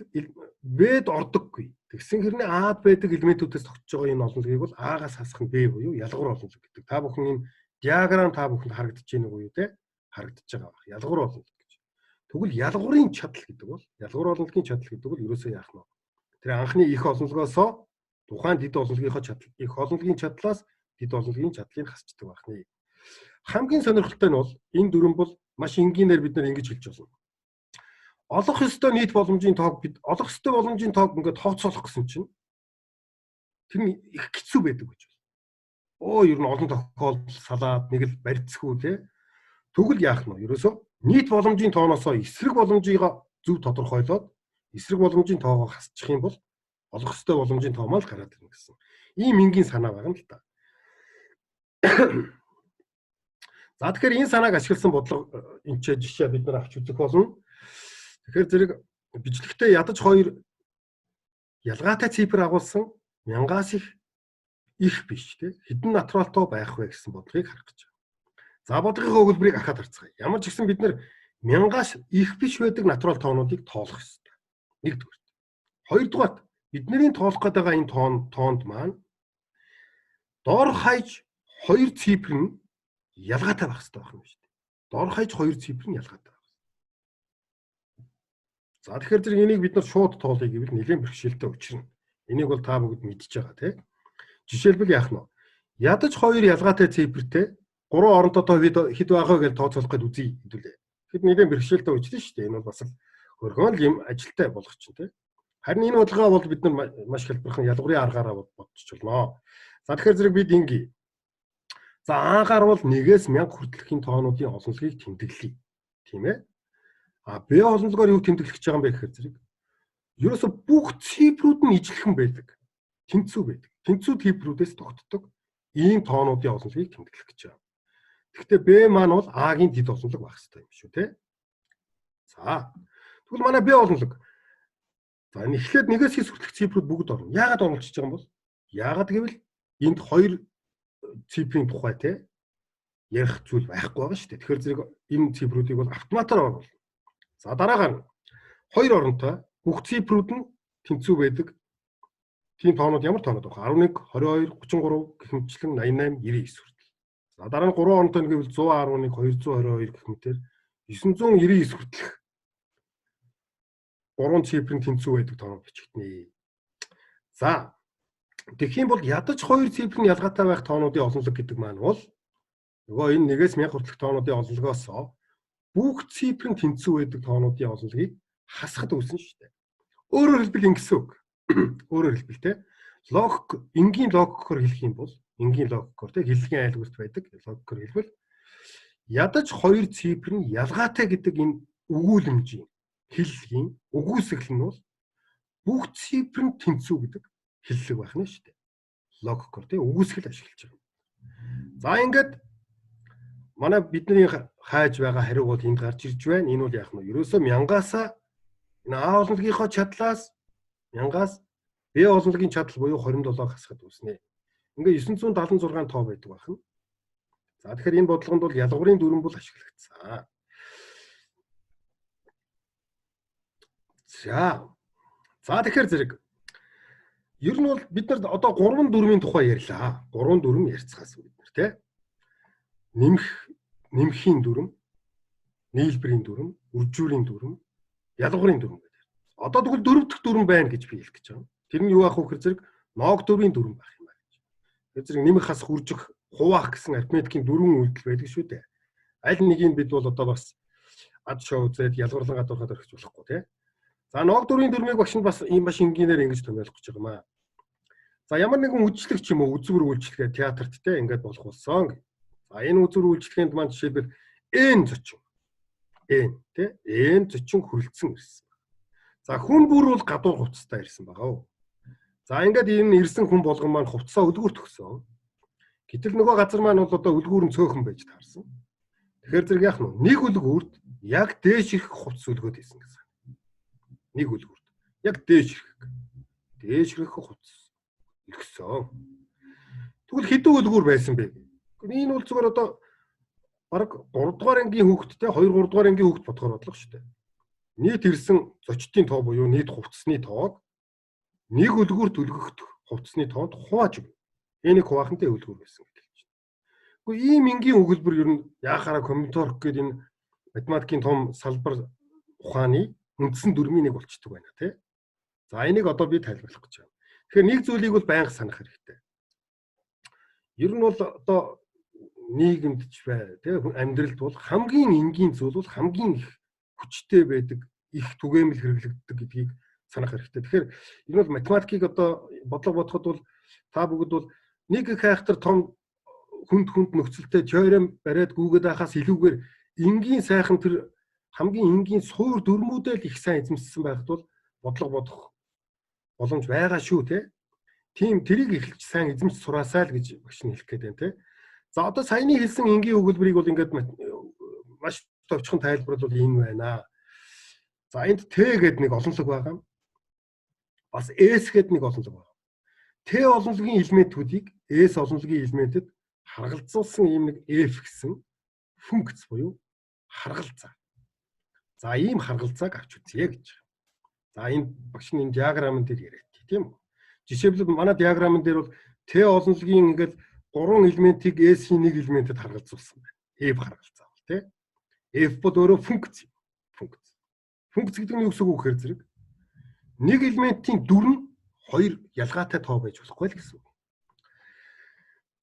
B-д ордоггүй. Тэгсэн хэрнээ А-д байдаг элементүүдээс тогтож байгаа энэ олонлогийг бол А-гаас хасах нь B буюу ялгуур олонлог гэдэг. Та бүхэн энэ диаграм та бүхэнд харагдаж байна уу те? Харагдаж байгаа баг. Ялгуур олонлог гэж. Тэгвэл ялгуурын чадал гэдэг бол ялгуур олонлогийн чадал гэдэг бол ерөөсөө яах нь вэ? Тэр анхны их олонлогоосоо тухайн дид олонлогийнхоо чадал, их олонлогийн чадлаас дид олонлогийн чадлыг хасчдаг байх нэ. Хамгийн сонирхолтой нь бол энэ дүрэн бол маш энгийнээр бид нар ингэж хэлж болно. Олох ёстой нийт боломжийн тоог бид олох ёстой боломжийн тоог ингээд тооцоолох гэсэн чинь тэр нь их хэцүү байдаг гэж байна. Ер нь олон тохиолдол салаад нэг л барьцгүй те. Тэгвэл яах нь вэ? Ерөөсөө нийт боломжийн тооноосоо эсрэг боломжийг зөв тодорхойлоод эсрэг боломжийн тоогоо хасчих юм бол олох ёстой боломжийн тоо мал гараад ирнэ гэсэн. Ийм энгийн санаа байгаа юм л та. За тэгэхээр энэ санааг ашигласан бодлого энэ ч жишээ бид нар авч үзэх болно. Тэгэхээр зэрэг бичлэгтээ ядаж хоёр ялгаатай цифр агуулсан мянгаас их биш тийм хэдэн натурал тоо байх вэ гэсэн бодлогыг харах гэж байна. За бодлогын өгүүлбэрийг ахаад харцгаая. Ямар ч гэсэн бид нар мянгаас их биш байдаг натурал тоонуудыг тоолох ёстой. Нэгдүгээр. Хоёрдугаар бидний тоолох гээд байгаа энэ тоонд маань доор хаяж хоёр цифр нь ялгаатай байх хэрэгтэй байх юм шүү дээ. Доор хаяж хоёр цифр нь ялгаатай. За тэгэхээр зэрэг энийг бид нар шууд тоолъё гэвэл нэлээд бэрхшээлтэй учрна. Энийг бол та бүгд мэдчихэж байгаа тийм. Жишээлбэл яах нь вэ? Ядаж хоёр ялгаатай цифртэй 3 оронтой хэд байгаа гэж тооцоолох гээд үзье хэдүүлээ. Тэгэхэд нэлээд бэрхшээлтэй учрна шүү дээ. Энэ бол бас л хөргөөн л юм ажилтай болох чинь тийм. Харин энэ бодлогоо бол бид нар маш хэлбэрхэн ялгуурын аргаараа бодож болчих болно. За тэгэхээр зэрэг бид ингэе. За анхаарвал 1-ээс 1000 хүртэлхийн тоонуудын олонлогийг тэмдэглэе. Тийм ээ. А Б олонлогоор юу тэмдэглэж байгаа юм бэ гэхээр зэрэг ерөөсө бүх цифрүүд нь ижлэхэн байдаг. Тэнцүү байдаг. Тэнцүү цифрүүдээс тогтдог ийм тоонуудын олонлогийг тэмдэглэх гэж байна. Гэхдээ Б маань бол А-гийн дэд олонлог байх хэрэгтэй юм шүү, тэ? За. Тэгвэл манай Б олонлог. За энэ эхлээд 1-ээс 9 хүртэлх цифрүүд бүгд орно. Яагаад оруулж байгаа юм бол? Яагаад гэвэл энд 2 цифрын тухай те ярих зүйл байхгүй байгаа шүү дээ. Тэгэхээр зэрэг энэ цифрүүдийг бол автоматар оруулна. За дараагаар нь 2 оронтой бүх цифрүүд нь тэнцүү байдаг. Тийм тоонууд ямар тоонууд вэ? 11, 22, 33 гэх мэтчлэн 88, 99 хүртэл. За дараа нь 3 оронтой гэвэл 111, 222 гэх мэтээр 999 хүртэлх 3 цифрын тэнцүү байдаг тоонууд бичигднэ. За тэгхийн бол ядаж 2 цифрын ялгаатай байх тоонуудын олонлог гэдэг маань бол нөгөө энэ 1-ээс 1000 хүртэлх тоонуудын олонлогоос бүх цифрын тэнцүү байдаг тоонуудын олонлогийг хасахад үүснэ шүү дээ. Өөрөөр хэлбэл ингэсэн үг. Өөрөөр хэлбэл те логик энгийн логикоор хэлэх юм бол энгийн логикоор те хэллэгийн айлгуурт байдаг логикоор хэлбэл ядаж 2 цифр нь ялгаатай гэдэг энэ өгүүлэмжийн хэллэгийн өгүүлсэл нь бол бүх цифр нь тэнцүү гэдэг хэллэг байх нь шүү дээ. Логикоор те өгүүлсэл ашиглаж байгаа. За ингээд манай бидний хайж байгаа хариу бол энд гарч ирж байна. Энэ бол яах нь вэ? Ерөөсөө 1000-аас энэ А олонлогынхоо чадлаас 1000-аас Б олонлогийн чадал буюу 27 хасахад үүснэ. Ингээ 976 тоо байдаг байна. За тэгэхээр энэ бодлогонд бол ялгуурын дүрэн бол ашиглагдсан. За тэгэхээр зэрэг ер нь бол бид нар одоо 3 дүрмийн тухай ярьлаа. 3 дүрм ярьцгаасан бид нар тий. Нэмхийн дүрм, нийлбэрийн дүрм, үржүүрийн дүрм, ялгуурын дүрм гэдэг. Одоо тэгвэл 4 дахь дүрм байна гэж би хэлэх гэж байгаа. Тэр нь юу аах вэ гэхээр зэрэг ноог дүрмийн дүрм байх юм байна гэж. Тэр зэрэг нэмэх хасах үржих хуваах гэсэн арифметикийн дөрвөн үйлдэл байдаг шүү дээ. Аль нэгийг бид бол одоо бас ад шоу үзээд ялгуурлан гадуурхад орхиж болохгүй тий. За ноог дүрмийн дүрмийг багш нь бас ийм маш энгийнээр ингэж томьёолох гэж байгаа юм аа. За ямар нэгэн үйлчлэг ч юм уу үзүүр үйлчлэгээ театрт те ингээд болох болсон. За энэ үзүүр үйлчлэгээнд маань жишээлбэл N зочин. N те N зочин хүрэлцэн ирсэн. За хүн бүр бол гадуур хувцастай ирсэн байгаа. За ингээд энэ ирсэн хүн болгон маань хувцасаа үлгүүр төгсөн. Гэтэл нөгөө газар маань бол одоо үлгүүр нь цөөхөн байж таарсан. Тэгэхээр зэрэг яах нь нэг үлгүүрт яг дээш ирэх хувцас үлгөөд ирсэн гэсэн. Нэг үлгүүрт яг дээш ирэх хувцас ирсэн. Тэгвэл хэдэн үлгүүр байсан бэ? Энэ бол зүгээр одоо бараг 3 дугаар ангийн хүүхэдтэй 2 3 дугаар ангийн хүүхэд бодохоор бодлого шүү дээ. Нийт ирсэн зочдын тоо буюу нийт хувцсны тоог нэг үлгүүрт үлгэх хувцсны тоонд хувааж өгнө. Энийг хуваахантай үлгүүр байсан гэж хэлж байна. Гэхдээ ийм энгийн өгүүлбэр ер нь яахаараа комбинаторик гэдэг энэ математикийн том салбар ухааны үндсэн дүрмийн нэг болчдөг байна тий. За энийг одоо би тайлбарлах гэж байна. Тэгэхээр нэг зүйлийг бол байнга санах хэрэгтэй. Ер нь бол одоо нийгэмд ч бай тий амьдралд бол хамгийн энгийн зүйл бол хамгийн их хүчтэй байдаг, их түгээмэл хэрэглэгддэг гэдгийг санах хэрэгтэй. Тэгэхээр энэ бол математикийг одоо бодлого бодоход бол та бүгд бол нэг их айхтар том хүнд нөхцөлтэй теорем бариад гүгээд байхаас илүүгээр энгийн сайхан тэр хамгийн энгийн суур дүрмүүдэл их сайн эзэмссэн байхад бол бодлого бодох боломж байгаа шүү те. Тийм тэрийг эхэлж сайн эзэмс сураасаа л гэж багш нь хэлэх гээд байна те. За одоо саяны хэлсэн энгийн өгүүлбэрийг бол ингээд маш товчхон тайлбарлал энэ байна. За энд Т гэдэг нэг олонлог байгаа. Бас S гэдэг нэг олонлог байна. Т олонлогийн элементүүдийг S олонлогийн элементэд харгалзуулсан ийм нэг F гэсэн функц буюу харгалзаа. За ийм харгалзааг авч үзье гэж. За энэ багш нь энэ диаграмын дээр яриад тийм үү? Жишээлбэл манай диаграмын дээр бол Т олонлогийн ингээд 3 элементийг S-ийн нэг элементэд харгалзуулсан байна. F харгалзаа бол тийм. F бол өөрөө функц юм. Функц гэдэг нь юу гэсэн үг вэ гэхээр зэрэг нэг элементийн дүр нь 2 ялгаатай тоо байж болохгүй л гэсэн үг.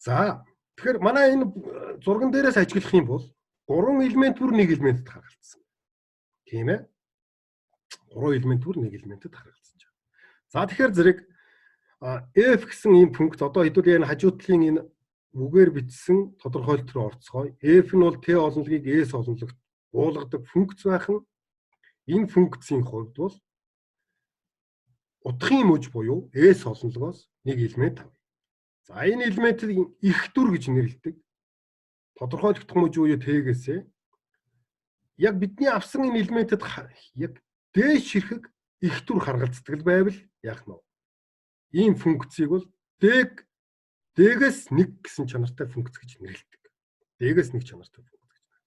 За тэгэхээр манай энэ зурган дээрээс ажиглах юм бол 3 элемент бүр нэг элементэд харгалзсан. Тийм ээ? 3 элемент бүр нэг элементэд харгалзсан. За тэгэхээр зэрэг F гэсэн ийм функц одоо хэдүүл энэ хажуудлын энэ үгээр бичсэн тодорхойлолт руу орцгоё. F нь бол T олонлогийг S олонлогт уулгадаг функц байхан энэ функцийн хувьд бол утгын мөж буюу S олонлогоос нэг элемент авъя. За энэ элементийг их дүр гэж нэрлэдэг. Тодорхойлогдох мөж буюу T-гээс яг бидний авсан энэ элементэд яг дээш ширхэг их дүр харгалздаг байвал яах нь вэ? Ийм функцийг бол D-гээс 1 гэсэн чанартай функц гэж нэрлэдэг. D-гээс 1 чанартай функц гэж нэрлэдэг.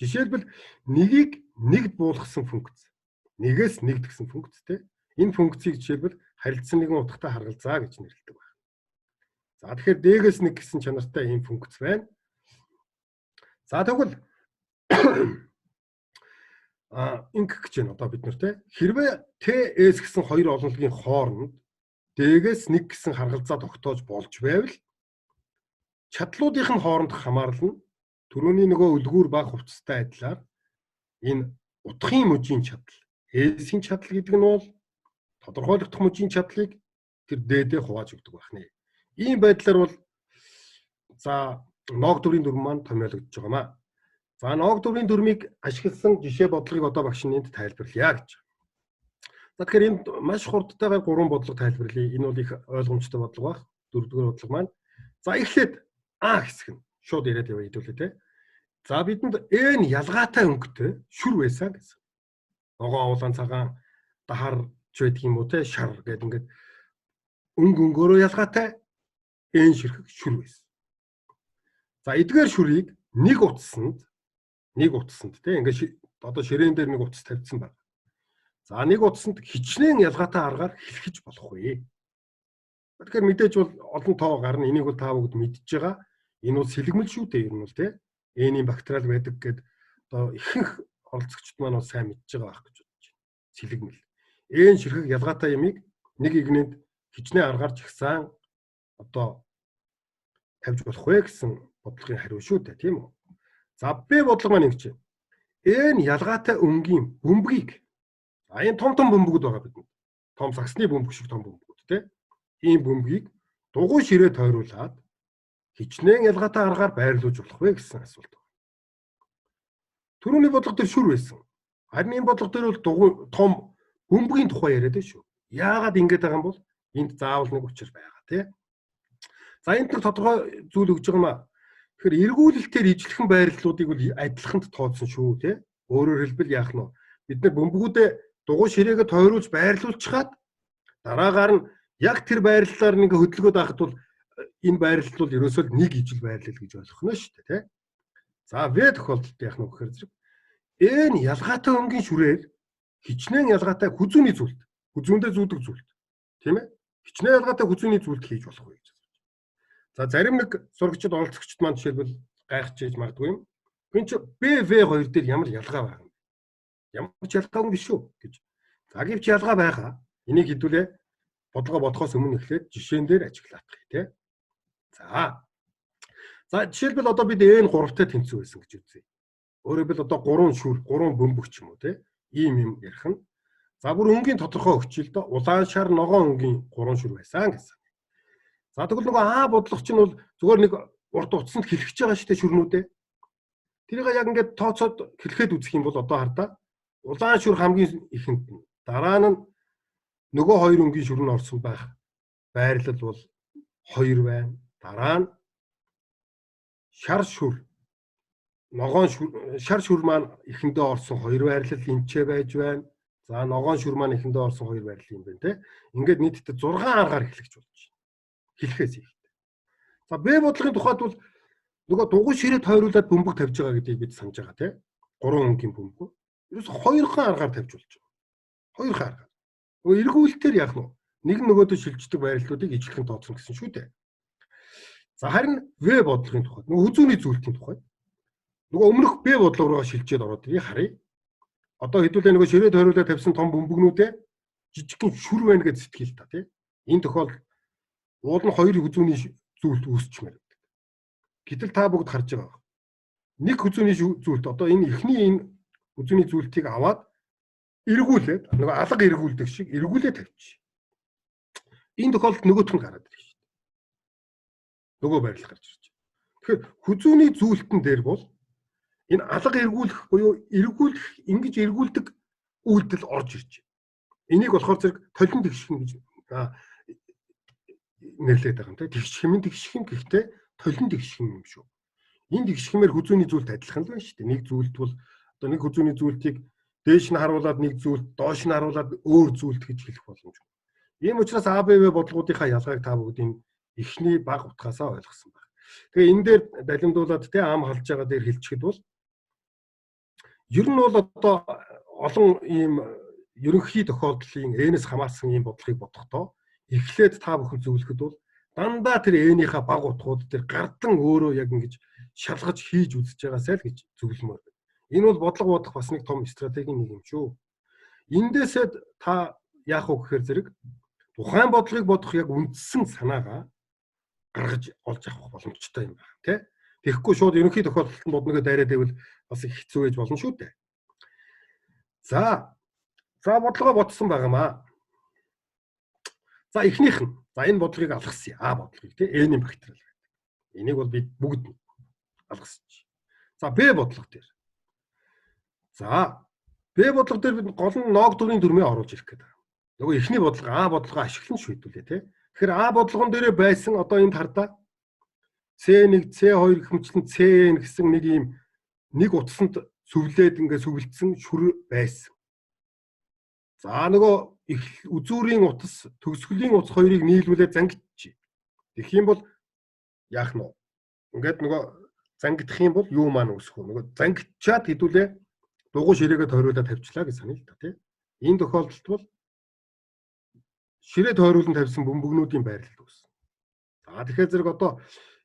Жишээлбэл нэгийг нэгд буулгасан функц. Нэгээс нэгд гэсэн функцтэй. Энэ функцийг жишээлбэл харилцан нэгэн утгатай харгалзаа гэж нэрлэдэг байна. За тэгэхээр D-гээс 1 гэсэн чанартай ийм функц байна. За тэгвэл ингэх гэж байна одоо бид нар те хэрвээ T-S гэсэн хоёр олонлогийн хооронд D-гээс 1 гэсэн харгалзаа тогтоож болж байвал чадлуудын хооронд хамаарлан түрүүний нөгөө үлгүүр баг хувцастай адилаар энэ утгын мөжийн чадал S-ийн чадал гэдэг нь бол тодорхойлогдох мөжийн чадлыг тэр D-д хувааж өгдөг байна. Ийм байдлаар бол за ноог дүрийн дүрм маань томьёологдож байгаамаа. За ноог дүрийн дүрмийг ашигласан жишээ бодлогыг одоо багш нэнд тайлбарлая гэж. За тэгэхээр энд маш хурдтайгаар 3 бодлого тайлбарлая. Энэ бол их ойлгомжтой бодлого баг. 4-р бодлого маань. За эхлээд А хэсэг нь шууд яриад явъя хэдүүлээ те. За бидэнд N ялгаатай өнгөтэй шүр байсан гэсэн. Ногоон улаан цагаан дахар ч байдаг юм уу те шар гэдэг ингээд өнгөөрөө ялгаатай N ширхэг шүр байсан. За эдгээр шүрийг нэг утсанд те ингээд одоо ширээн дээр нэг утас тавьсан байна. За нэг утсанд хичнээн ялгаатай аргаар хэлхэж болохгүй. Тэгэхээр мэдээж бол олон тоо гарна. Энийг бол та бүгд мэдж байгаа. Энэ бол сэлгэмэл шүү дээ. Ер нь бол те N-ийн бактериал байдаг гэд одоо ихэнх оролцогчд маань бол сайн мэдж байгаа байх гэж бодож байна. Сэлгэмэл. N ширхэг ялгаатай ямиг нэг игнэнд хичнээн аргаар жагсаан одоо тавьж болохгүй гэсэн бодлогын хариу шүү дээ. Тийм үү? За Б бодлого маань ингэж байна. N ялгаатай өнгийн бөмбөгийг энэ том бөмбөгүүд байгаа бидэнд. Том сагсны бөмбөг шиг том бөмбөгүүд те. Ийм бөмбөгийг дугуй ширээ тойруулаад хичнээн ялгаатай аргаар байрлуулж болох вэ гэсэн асуулт байна. Түрүүний бодлого дээр шүр байсан. Харин энэ бодлого дээр бол дугуй том бөмбөгийн тухай яриад байна шүү. Яагаад ингэж байгаа юм бол энд заавал нэг учир байгаа те. За энд нэг тодорхой зүйл өгж байгаа юм аа. Тэгэхээр эргүүлэлтээр ижлэхэн байрлалуудыг бол адилханд тооцсон шүү те. Өөрөөр хэлбэл яах нь вэ? Бид нар бөмбөгүүдээ дугуй ширээгээ тойруулж байрлуулчихад дараагаар нь яг тэр байрлалаар нэг хөдөлгөөд авахд бол энэ байрлал бол ерөөсөө нэг ижил байрлал гэж ойлгох нь шүү дээ, тэ. За В тохиолдолд яах нь гэхээр зэрэг N ялгаатай өнгийн шүрээр хичнээн ялгаатай хүзүүний зүйлд, хүзүүндээ зүүдэг зүйлд, тийм ээ? Хичнээн ялгаатай хүзүүний зүйлд хийж болох вэ гэж. За зарим нэг сурагчид оролцогчд маань жишээлбэл гайхаж магадгүй юм. Гүн чи BV2 дээр ямар ялгаа байгаа юм? Ямар ч ялгаагүй биш шүү гэж. За гэвч ялгаа байгаа. Энийг хэдүүлээ бодлого бодохоос өмнө эхлээд жишээн дээр ажиглах тий. За жишээлбэл одоо бид N 3-тай тэнцүү байсан гэж үзье. Өөрөөр хэлбэл одоо 3 шүр, 3 бөмбөг ч юм уу тий. Ийм юм ярих нь. За бүр өнгийн тодорхой өгчил доо улаан шар ногоон өнгийн 3 шүр байсан гэсэн. За тэгвэл нөгөө А бодлого чинь бол зүгээр нэг урд утсанд хэлчихэж байгаа шүү дээ шүрнүүдээ. Тэрийг яг ингээд тооцоод хэлэхэд үзэх юм бол одоо хардаа улаан шүр хамгийн ихэнд нь. Дараа нь нөгөө хоёр өнгийн шүр нь орсон байх. Байрлал бол 2 байна. Дараа нь шар шүр ногоон шар шүр маань ихэндээ орсон 2 байрлал эмчээ байж байна. За ногоон шүр маань ихэндээ орсон 2 байрлал юм байна те. Ингээд нийтдээ 6 аргаар эхлэж болж байна. Хэлэхээс ихтэй. За Б бодлогын тухайд бол нөгөө дугуй ширээ тойруулаад бөмбөг тавьж байгаа гэдгийг бид санаж байгаа те. 3 өнгийн бөмбөг. Ерөөс 2 аргаар тавьж болж байгаа. 2 аргаар. Нөгөө эргүүлэлтээр яах нь вэ? Нэг нөгөөдөө шилждэг байрлалуудыг ижлэхэн тооцно гэсэн шүү дээ. За харин В бодлогын тухайд нөгөө хүзүүний зүйлтийн тухайд нөгөө өмнөх Б бодлого руу шилжээд ороод ирээ харъя. Одоо хэдүүлээ нөгөө ширээ тойруулаад тавьсан том бөмбөгнүүдээ жижигхэн шүр байна гэж сэтгэл та тий. Энэ тохиолдолд уул нь 2 хүзүүний зүйлт үүсчмээр байдаг. Гэтэл та бүгд харж байгаа. Нэг хүзүүний зүйлт одоо энэ эхний энэ хүзүүний зүйлтийг аваад эргүүлээд нөгөө алга эргүүлдэг шиг эргүүлээ тавьчих. Энэ тохиолдолд нөгөөх нь гараад ирж шүү дээ. Нөгөө байрлал гарч ирж байна. Тэгэхээр хүзүүний зүйлтэн дээр бол энэ алга эргүүлэх буюу ингэж эргүүлдэг үйлдэл орж ирж байна. Энийг болохоор зэрэг толин тэгших гэж нэрлэдэг байгаа юм те. Тэгших юм гэхдээ толин тэгших юм шүү. Энэ тэгшихмээр хүзүүний зүйлт адилхан л байна шүү дээ. Нэг зүйлт бол одоо нэг хүзүүний зүйлтийг дээш нь харуулад нэг зүйлт, доош нь харуулад өөр зүйлт гэж хэлэх боломжгүй. Ийм учраас АБВ бодлогуудынхаа ялгааг та бүгдийн эхний баг утгаасаа ойлгосон байна. Тэгээ энэ дээр далимдуулаад те ам халж байгаа дээр хэлчихэд бол ер нь бол одоо олон ийм ерөнхий тохиолдлын энэс хамаарсан ийм бодлогыг бодохдоо эхлээд та бүхэн зөвлөхөд бол дандаа тэр энийхээ баг утгууд дээр гардан өөрөө яг ингэж шалгаж хийж үзэж байгаасай л гэж зөвлөмөр байна. Энэ бол бодлого бодох бас нэг том стратегийн нэг юм шүү. Эндээсээ та яах вэ гэхээр зэрэг тухайн бодлогыг бодох яг үндсэн санаагаа гаргаж олж авах боломжтой юм байна тий. Тэгэхгүй шууд ерөнхий тохиолдолд бодногоо дайраад байвал бас их хэцүү байж болно шүү дээ. За бодлогоо бодсон байгаамаа. За эхнийх нь энэ бодлогыг алгасан. А бодлогыг тий N-ийн бактериал байдаг. Энийг бол бид бүгд алгасан чи. За Б бодлого дээр. За Б бодлого дээр бид гол нь ног төрийн дүрмээ оруулж ирэх гэдэг. Нөгөө эхний бодлого А бодлогоо ашиглан шийдвүлээ тий. Тэгэхээр А бодлогон дээр байсан одоо энд хардаа C1, C2 гэмчлэн CN гэсэн нэг ийм нэг утсанд сүвлээд ингээ сүвэлдсэн шүр байсан. За нөгөө их үзүүрийн утас, төгсгөлийн утас хоёрыг нийлүүлээд зангидчих. Тэгэх юм бол яах нь вэ? Ингээд нөгөө зангидах юм бол юу маань үүсэх вэ? Нөгөө зангидчаад хэдүүлээ дугуй ширээгээ тойруулаад тавьчлаа гэж саная л та тий. Энэ тохиолдолд бол ширээ тойруулан тавьсан бөмбөгнүүдийн байрлал үүснэ. За тэгэхээр зэрэг одоо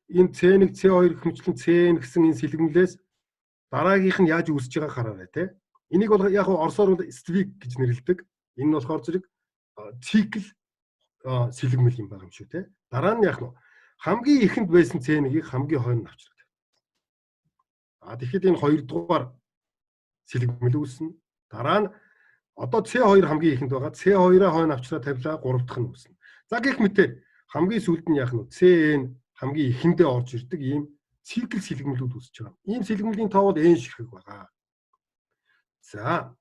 энэ C1, C2 хэмжлэн CN гэсэн энэ сэлгэмлээс дараагийнх нь яаж үүсэж байгааг хараарай тий. Энийг бол яг орсоор бол ствик гэж нэрлэдэг. Энэ нь болохоор зэрэг цикл сэлгэмэл юм байгаа юм шүү тий. Дараа нь яах нь хамгийн ихэнд байсан C1-ийг хамгийн хойно авчраад. Тэгэхэд энэ хоёрдугаар сэлгэмэл үүснэ. Дараа нь одоо C2 хамгийн ихэнд байгаа. C2-аа хойно авчраад тавилаа 3 дахь нь үүснэ. За гэх мэтээр хамгийн сүүлд нь яах нь CN хамгийн ихэндээ орж ирдэг ийм цикл сэлгэмлүүд үүсэж байгаа. Ийм сэлгэмлийн тоо бол N ширхэг байгаа. За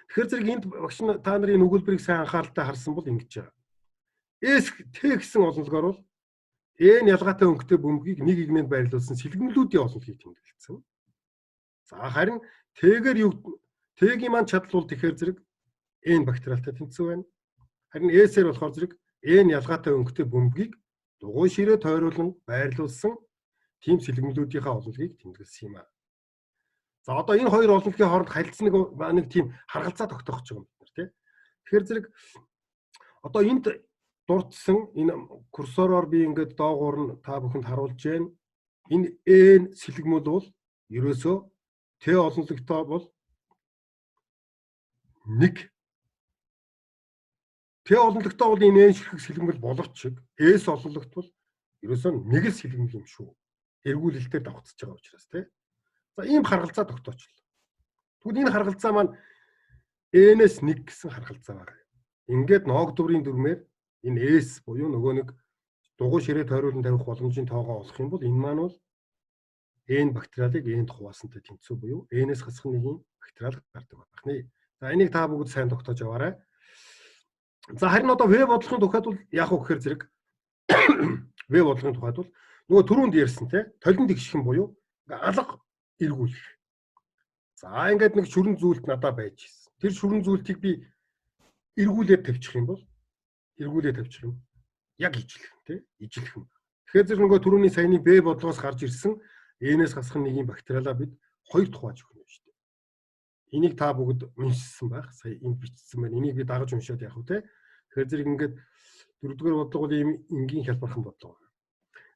тэгэхээр зэрэг энд багш та нарын өгүүлбэрийг сайн анхааралтай харсан бол ингэж байгаа. S T гэсэн олонлогоор бол N ялгаатай өнгөтэй бөмбөгийг нэг игнэнд байрлуулсан сэлгэмлүүдийн олонлогийг тэмдэглэсэн. За харин T-гийн маань чадал бол тэгэхээр зэрэг N бактериалтай тэнцүү байна. Харин S-ээр болохоор зэрэг N ялгаатай өнгөтэй бөмбөгийг дугуй ширээ тойруулан байрлуулсан тийм сэлгэмлүүдийнхаа олонлогийг тэмдэглэсэн юм аа. За одоо энэ хоёр олонлогийн хооронд харилцсан нэг тийм харгалзаа тогтоох гэж байгаа юм байна тий. Тэгэхээр зэрэг одоо энд дурдсан энэ курсороор би ингээд доогуур нь та бүхэнд харуулж байна. Энэ N сэлгэмэл бол ерөөсөө Т олонлогтой бол 1. Т олонлогтой бол энэ N ширхэг сэлгэмэл боловч S олонлогт бол ерөөсөө нэг л сэлгэмэл юм шүү. Эргүүлэлтээр давхцаж байгаа учраас тий. За ийм харгалзаа тогтоочлоо. Тэгвэл энэ харгалзаа маань N-с 1 гэсэн харгалзаа байгаа. Ингээд ног дүрийн дүрмээр энэ S буюу нөгөө нэг дугуй ширээ тойруулан тавих боломжийн тоогоо олох юм бол энэ маань бол N бактериалыг N-д хуваасантай тэнцүү буюу N-с хасах нэгin бактериал гардаг байна. За энийг та бүгд сайн тогтоож аваарай. За харин одоо В бодлогын тухайд бол яах вэ гэхээр зэрэг В бодлогын тухайд бол нөгөө түрүүнд ярьсан тий толин тэгших юм буюу алга эргүүлэх. За ингээд нэг шүрэн зүйлт надад байж ирсэн. Тэр шүрэн зүйлтийг би эргүүлээд тавьчих юм бол яг ижлэх тий ижлэх юм. Тэгэхээр зэрэг нөгөө түрүүний саяны Б бодлогоос гарч ирсэн N-с хасах нэгin бактериалаа бид хоёр тухайж өгнө шүү дээ. Энийг та бүгд уншсан байх. Сая энд бичсэн байна. Энийг би дагаж уншаад яах вэ те. Тэгэхээр зэрэг ингээд дөрөвдүгээр бодлого бол ийм энгийн хялбархан бодлого.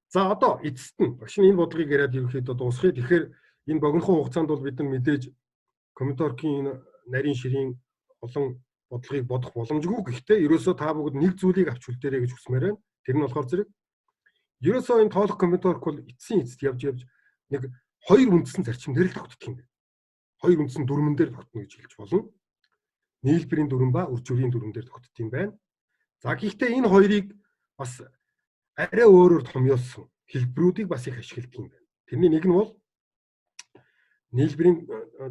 За одоо эцэст нь багш энэ бодлогыг яриад ерөнхийдөө дуусгая. Тэгэхээр энэ богинохон хугацаанд бол бид нар мэдээж Коминторкийн нарийн ширийн олон бодлогыг бодох боломжгүй. Гэхдээ ерөөсөө та бүгд нэг зүйлийг авч үлдээрэй гэж хүсмээр байна. Тэр нь болохоор зэрэг ерөөсөө энэ тоолох Коминторк бол эцсийн эцэд явж нэг хоёр үндсэн зарчим дээр л тогтдог юм байна. Хоёр үндсэн дүрмэн дээр тогтно гэж хэлж болно. Нийлбэрийн дүрм ба үржүүрийн дүрм дээр тогтдог юм байна. За гэхдээ энэ хоёрыг бас арай өөрөөр томьёолсон хэлбэрүүдийг бас их ашигладаг юм байна. Тэрний нэг нь бол нийлбэрийн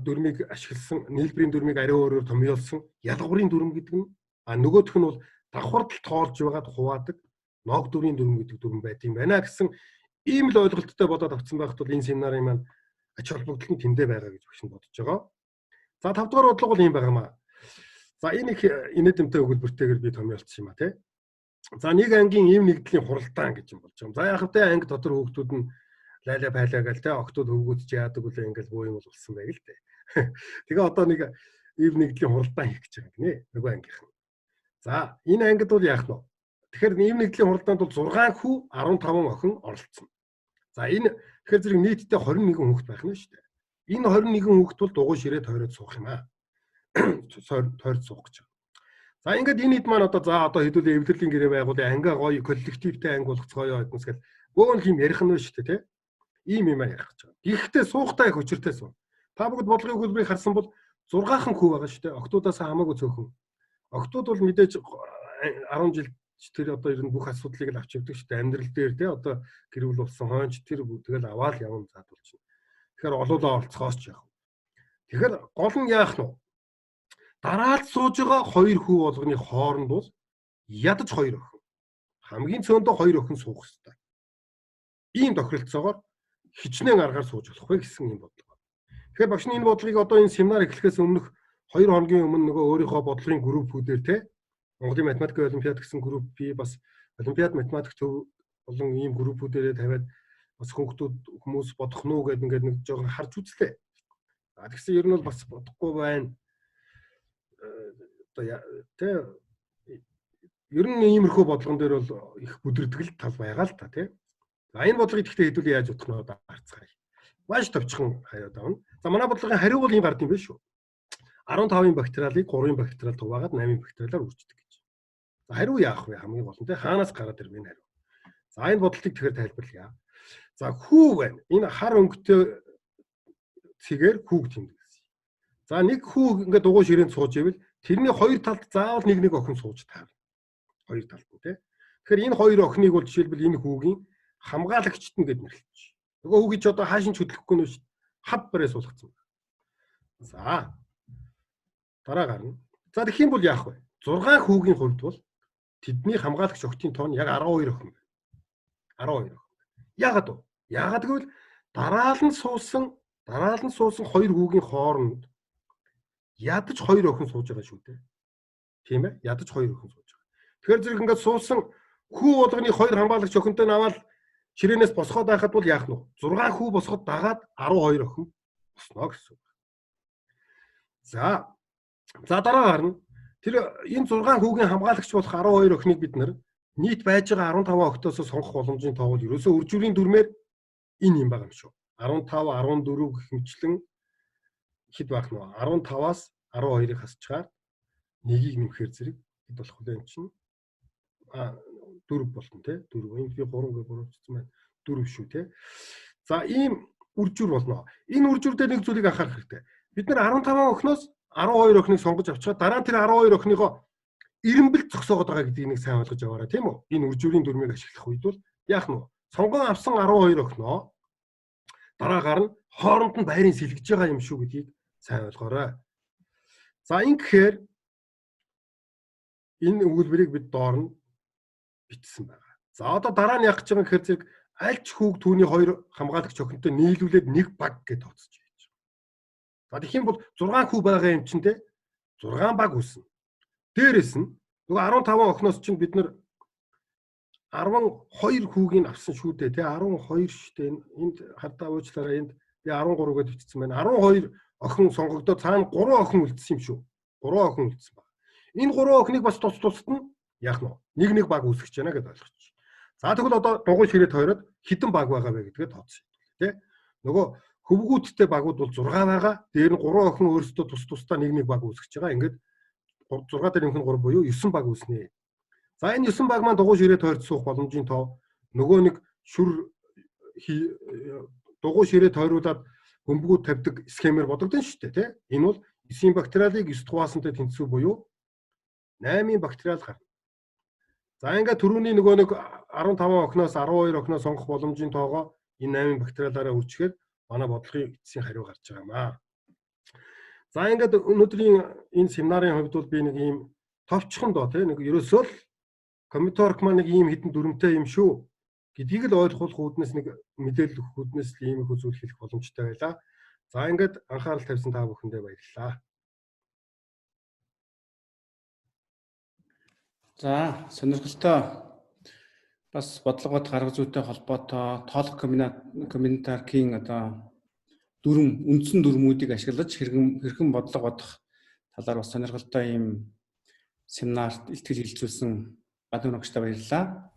дүрмийг ашигласан, нийлбэрийн дүрмийг арай өөрөөр томьёолсон ялгуурын дүрм гэдэг нь, нөгөөх нь бол давхардал тоолж байгаад хуваадаг nog дүрийн дүрм гэдэг дүрм байт юм байна гэсэн ийм л ойлголттой болоод авсан байхад бол энэ семинарын маань ач холбогдол нь тэндээ байгаа гэж багш нь бодож байгаа. За 5 дугаар бодлого бол ийм байгаамаа. За энэ их инээдэмтэй өгүүлбэртэйгээр би томьёолцсон юм а тий. За нэг ангийн ийм нэгдлийн хуралдаан гэж юм болж байгаа. За яг хэвтэ анги дотор хүүхдүүд нь лайлаа пайлаа гээл тий октод хөвгүүд чи яадаг үлээ ингээл буу юм болсон байг л дээ. Тэгээ одоо нэг ийм нэгдлийн хуралдаан хийх гэж байгаа гинэ нөгөө ангийнх нь. За энэ ангид бол яах нь вэ? Тэгэхээр ийм нэгдлийн хуралдаанд бол 6 хүү 15 охин оролцсон. За энэ тэгэхээр зэрэг нийтдээ 21 хүүхэд байх нь шүү дээ. Энэ 21 хүүхэд бол дугуй ширээ тойроод суух юм аа. Тойроод суух гэж байна. За ингээд энэ хэд маань одоо за одоо хэдүүлээ эвлэлийн гэрээ байгуулъя, ангиа гоё коллективтэй анги болгоцгоё гэдгээс гэл бөөн л юм ярих нь шүү дээ тий. Ийм юм ярих гэж байгаа. Гэхдээ суухтай их өчртэй суу. Та бүгд бодлогын хөлбөрийг харсан бол 6хан хүү байгаа шүү дээ. Октоудаас хамаагүй цөөхөн. Октод бол мэдээж 10 жил тэр одоо ер нь бүх асуудлыг л авч явдаг шүү дээ. Амьдрал дээр тий одоо гэр бүл болсон хойч тэр тэгэл аваад явна заадуулчихна. Тэгэхээр олоолаа оролцохоос ч яах вэ? Тэгэхээр гол нь яах нь вэ? Дараалж сууж байгаа 2 хүү болгоны хооронд бол ядаж 2 охин. Хамгийн цөөндөө 2 охин суух хэрэгтэй. Ийм тохиролцоогоор хичнээн аргаар сууж болох вэ гэсэн юм бодлого. Тэгэхээр багш нь энэ бодлогыг одоо энэ семинар эхлэхээс өмнөх 2 хоногийн өмнө нөгөө өөрийнхөө бодлогын группүүдээр те Монголын математикийн олимпиад гэсэн групп би бас олимпиад математик төв болон ийм группүүдээрээ тавиад бас хүмүүс бодох нь уу гэдэг ингээд нэг жоохон харж үзлээ. Тэгсэн ер нь бол бас бодохгүй байна. Одоо тэ ер нь иймэрхүү бодлогон дээр бол их бүдэрдэг тал байгаа л та тий. За энэ бодлогыг гэхдээ хэдүүл яаж утгах нь одоо харцгаая. Маш товчхон хариуд авна. За манай бодлогын хариу бол ийм гард юм байна шүү. 15-ын бактериалыг 3-ын бактериал хуваагаад 8-ын бактериалаар үрждэг гэж. За хариу яах вэ? Хамгийн гол нь тий хаанаас гараад ирв энэ хариу. За энэ бодлогыг тэгэхээр тайлбарлая. За хүү байна. Энэ хар өнгөтэй цэгээр хүүг тэмдэглэсэн. За нэг хүү ингээд дугуй ширээнд сууж ивэл тэрний 2 талд заавал нэг охин сууж таарна. 2 талд нь тий. Тэгэхээр энэ 2 охиныг бол жишээлбэл энэ хүүгийн хамгаалагчт нь гэд нэрлэж. Нөгөө хүүгийн ч одоо хаашин ч хөдлөхгүй нь шүү. Хав барээ суулгацсан. За дараа гарна. За тэгэх юм бол яах вэ? 6 хүүгийн хувьд бол тэдний хамгаалагч охтын тоон яг 12 охин байна. 12 охин. Яагаад вэ? Яагаад гэвэл дараалан суусан 2 хүүгийн хооронд ядаж 2 охин сууж байгаа шүү дээ. Тийм ээ? Ядаж 2 охин сууж байгаа. Тэгэхээр зэрэг ингээд суусан хүү болгоны 2 хамгаалагч охинтой наваад ширээнээс босгоод байхад бол яах нь вэ? 6 хүү босгоод дагаад 12 охин босноо гэсэн үг. За дараа гарна. Тэр энэ 6 хүүгийн хамгаалагч болох 12 охиныг бид нийт байж байгаа 15 октоос сонгох боломжийн тоо бол ерөөсөө үржүүрийн дүрмээр энэ юм байгаа юм шүү. 15, 14 гэх мэтлэн хэд байх нь вэ? 15-аас 12-ыг хасчаар нэгийг нэмэхээр зэрэг хэд болох вэ энэ чинь? 4 болно тий. 4. Энд би 3 гэж буруутсан байна. 4 шүү тий. За ийм үржүүр болно. Энэ үржүүр дээр нэг зүйлийг анхаарах хэрэгтэй. Бид нар 15 охиноос 12 охиныг сонгож авчихад дараа нь тэр 12 охиныгоо ирэмбэлт зогсоогоод байгаа гэдгийг нэг сайн ойлгож аваарай тийм үү? Энэ үржүүрийн дүрмийг ашиглах үед бол яах нь вэ? Сонгон авсан 12 охиноо дараагаар нь хооронд нь байрын сэлгэж байгаа юм шүү гэдгийг сайн ойлгоорой. За ингэхээр энэ өгүүлбэрийг бид доор нь бичсэн байгаа. За одоо дараа нь яах гэж байгаа гэхээр зэрэг аль ч хүүг түүний 2 хамгаалагч охинтой нийлүүлээд нэг баг гэж тооцож байж. За тэгэх юм бол 6 хүү байгаа юм чинь те 6 баг үснэ. Дээрээс нь нөгөө 15 охиноос чинь бид нар 12 хүүгийг авсан шүү дээ те 12 шүү дээ. Энд хардаа уучлаарай энд би 13 гэж бичсэн байна. 12 охин сонгогдоод цаана 3 охин үлдсэн юм шүү. 3 охин үлдсэн байна. Энэ 3 охиныг бас тусад нь яах нь нэг баг үүсгэж байна гэдээ ойлгочих. За тэгвэл одоо дугуй ширээ тойроод хэдэн баг байгаа вэ гэдгээ тооцсон тий. Нөгөө хөвгүүдтэй багууд бол 6 байгаа. Дээр нь 3 охин өөрсдөө тусдаа нэг баг үүсгэж байгаа. Ингээд 6 дээр нэмэх нь 3 буюу 9 баг үүснэ. За энэ 9 баг маань дугуй ширээ тойроод суух боломжийн тоо нөгөө нэг дугуй ширээ тойруулаад бөмбөгүүд тавьдаг схемээр бодогдсон шүү дээ тий. Энэ бол 9 бактериалыг 9 дугаасантай тэнцүү буюу 8 бактериал гарна. За ингээд түрүүний нөгөө нэг 15 охиноос 12 охиноо сонгох боломжийн тоогоо энэ 8 бактериалаараа үржихэд манай бодлогын эцсийн хариу гарч байгаа юм аа. За ингээд өнөөдрийн энэ семинарын хувьд бол би нэг ийм товчхон доо тийм нэг ерөөсөө л компьютерк маань нэг ийм хідэн дүрмтэй юм шүү гэдгийг л ойлгуулах үүднээс нэг мэдээлэл өгөх үүднээс л ийм их үзүүл хэлэх боломжтой байлаа. За ингээд анхаарал тавьсан та бүхэндээ баярлалаа.
За, сонирхолтой бас бодлогод гарга зүйтэй холбоотой тоолох комментаркийн одоо үндсэн дүрмүүдийг ашиглаж хэрхэн бодлого бодох талаар бас сонирхолтой ийм семинарт илтгэл хэлэлцүүлсэн Баатар багштай баярлалаа.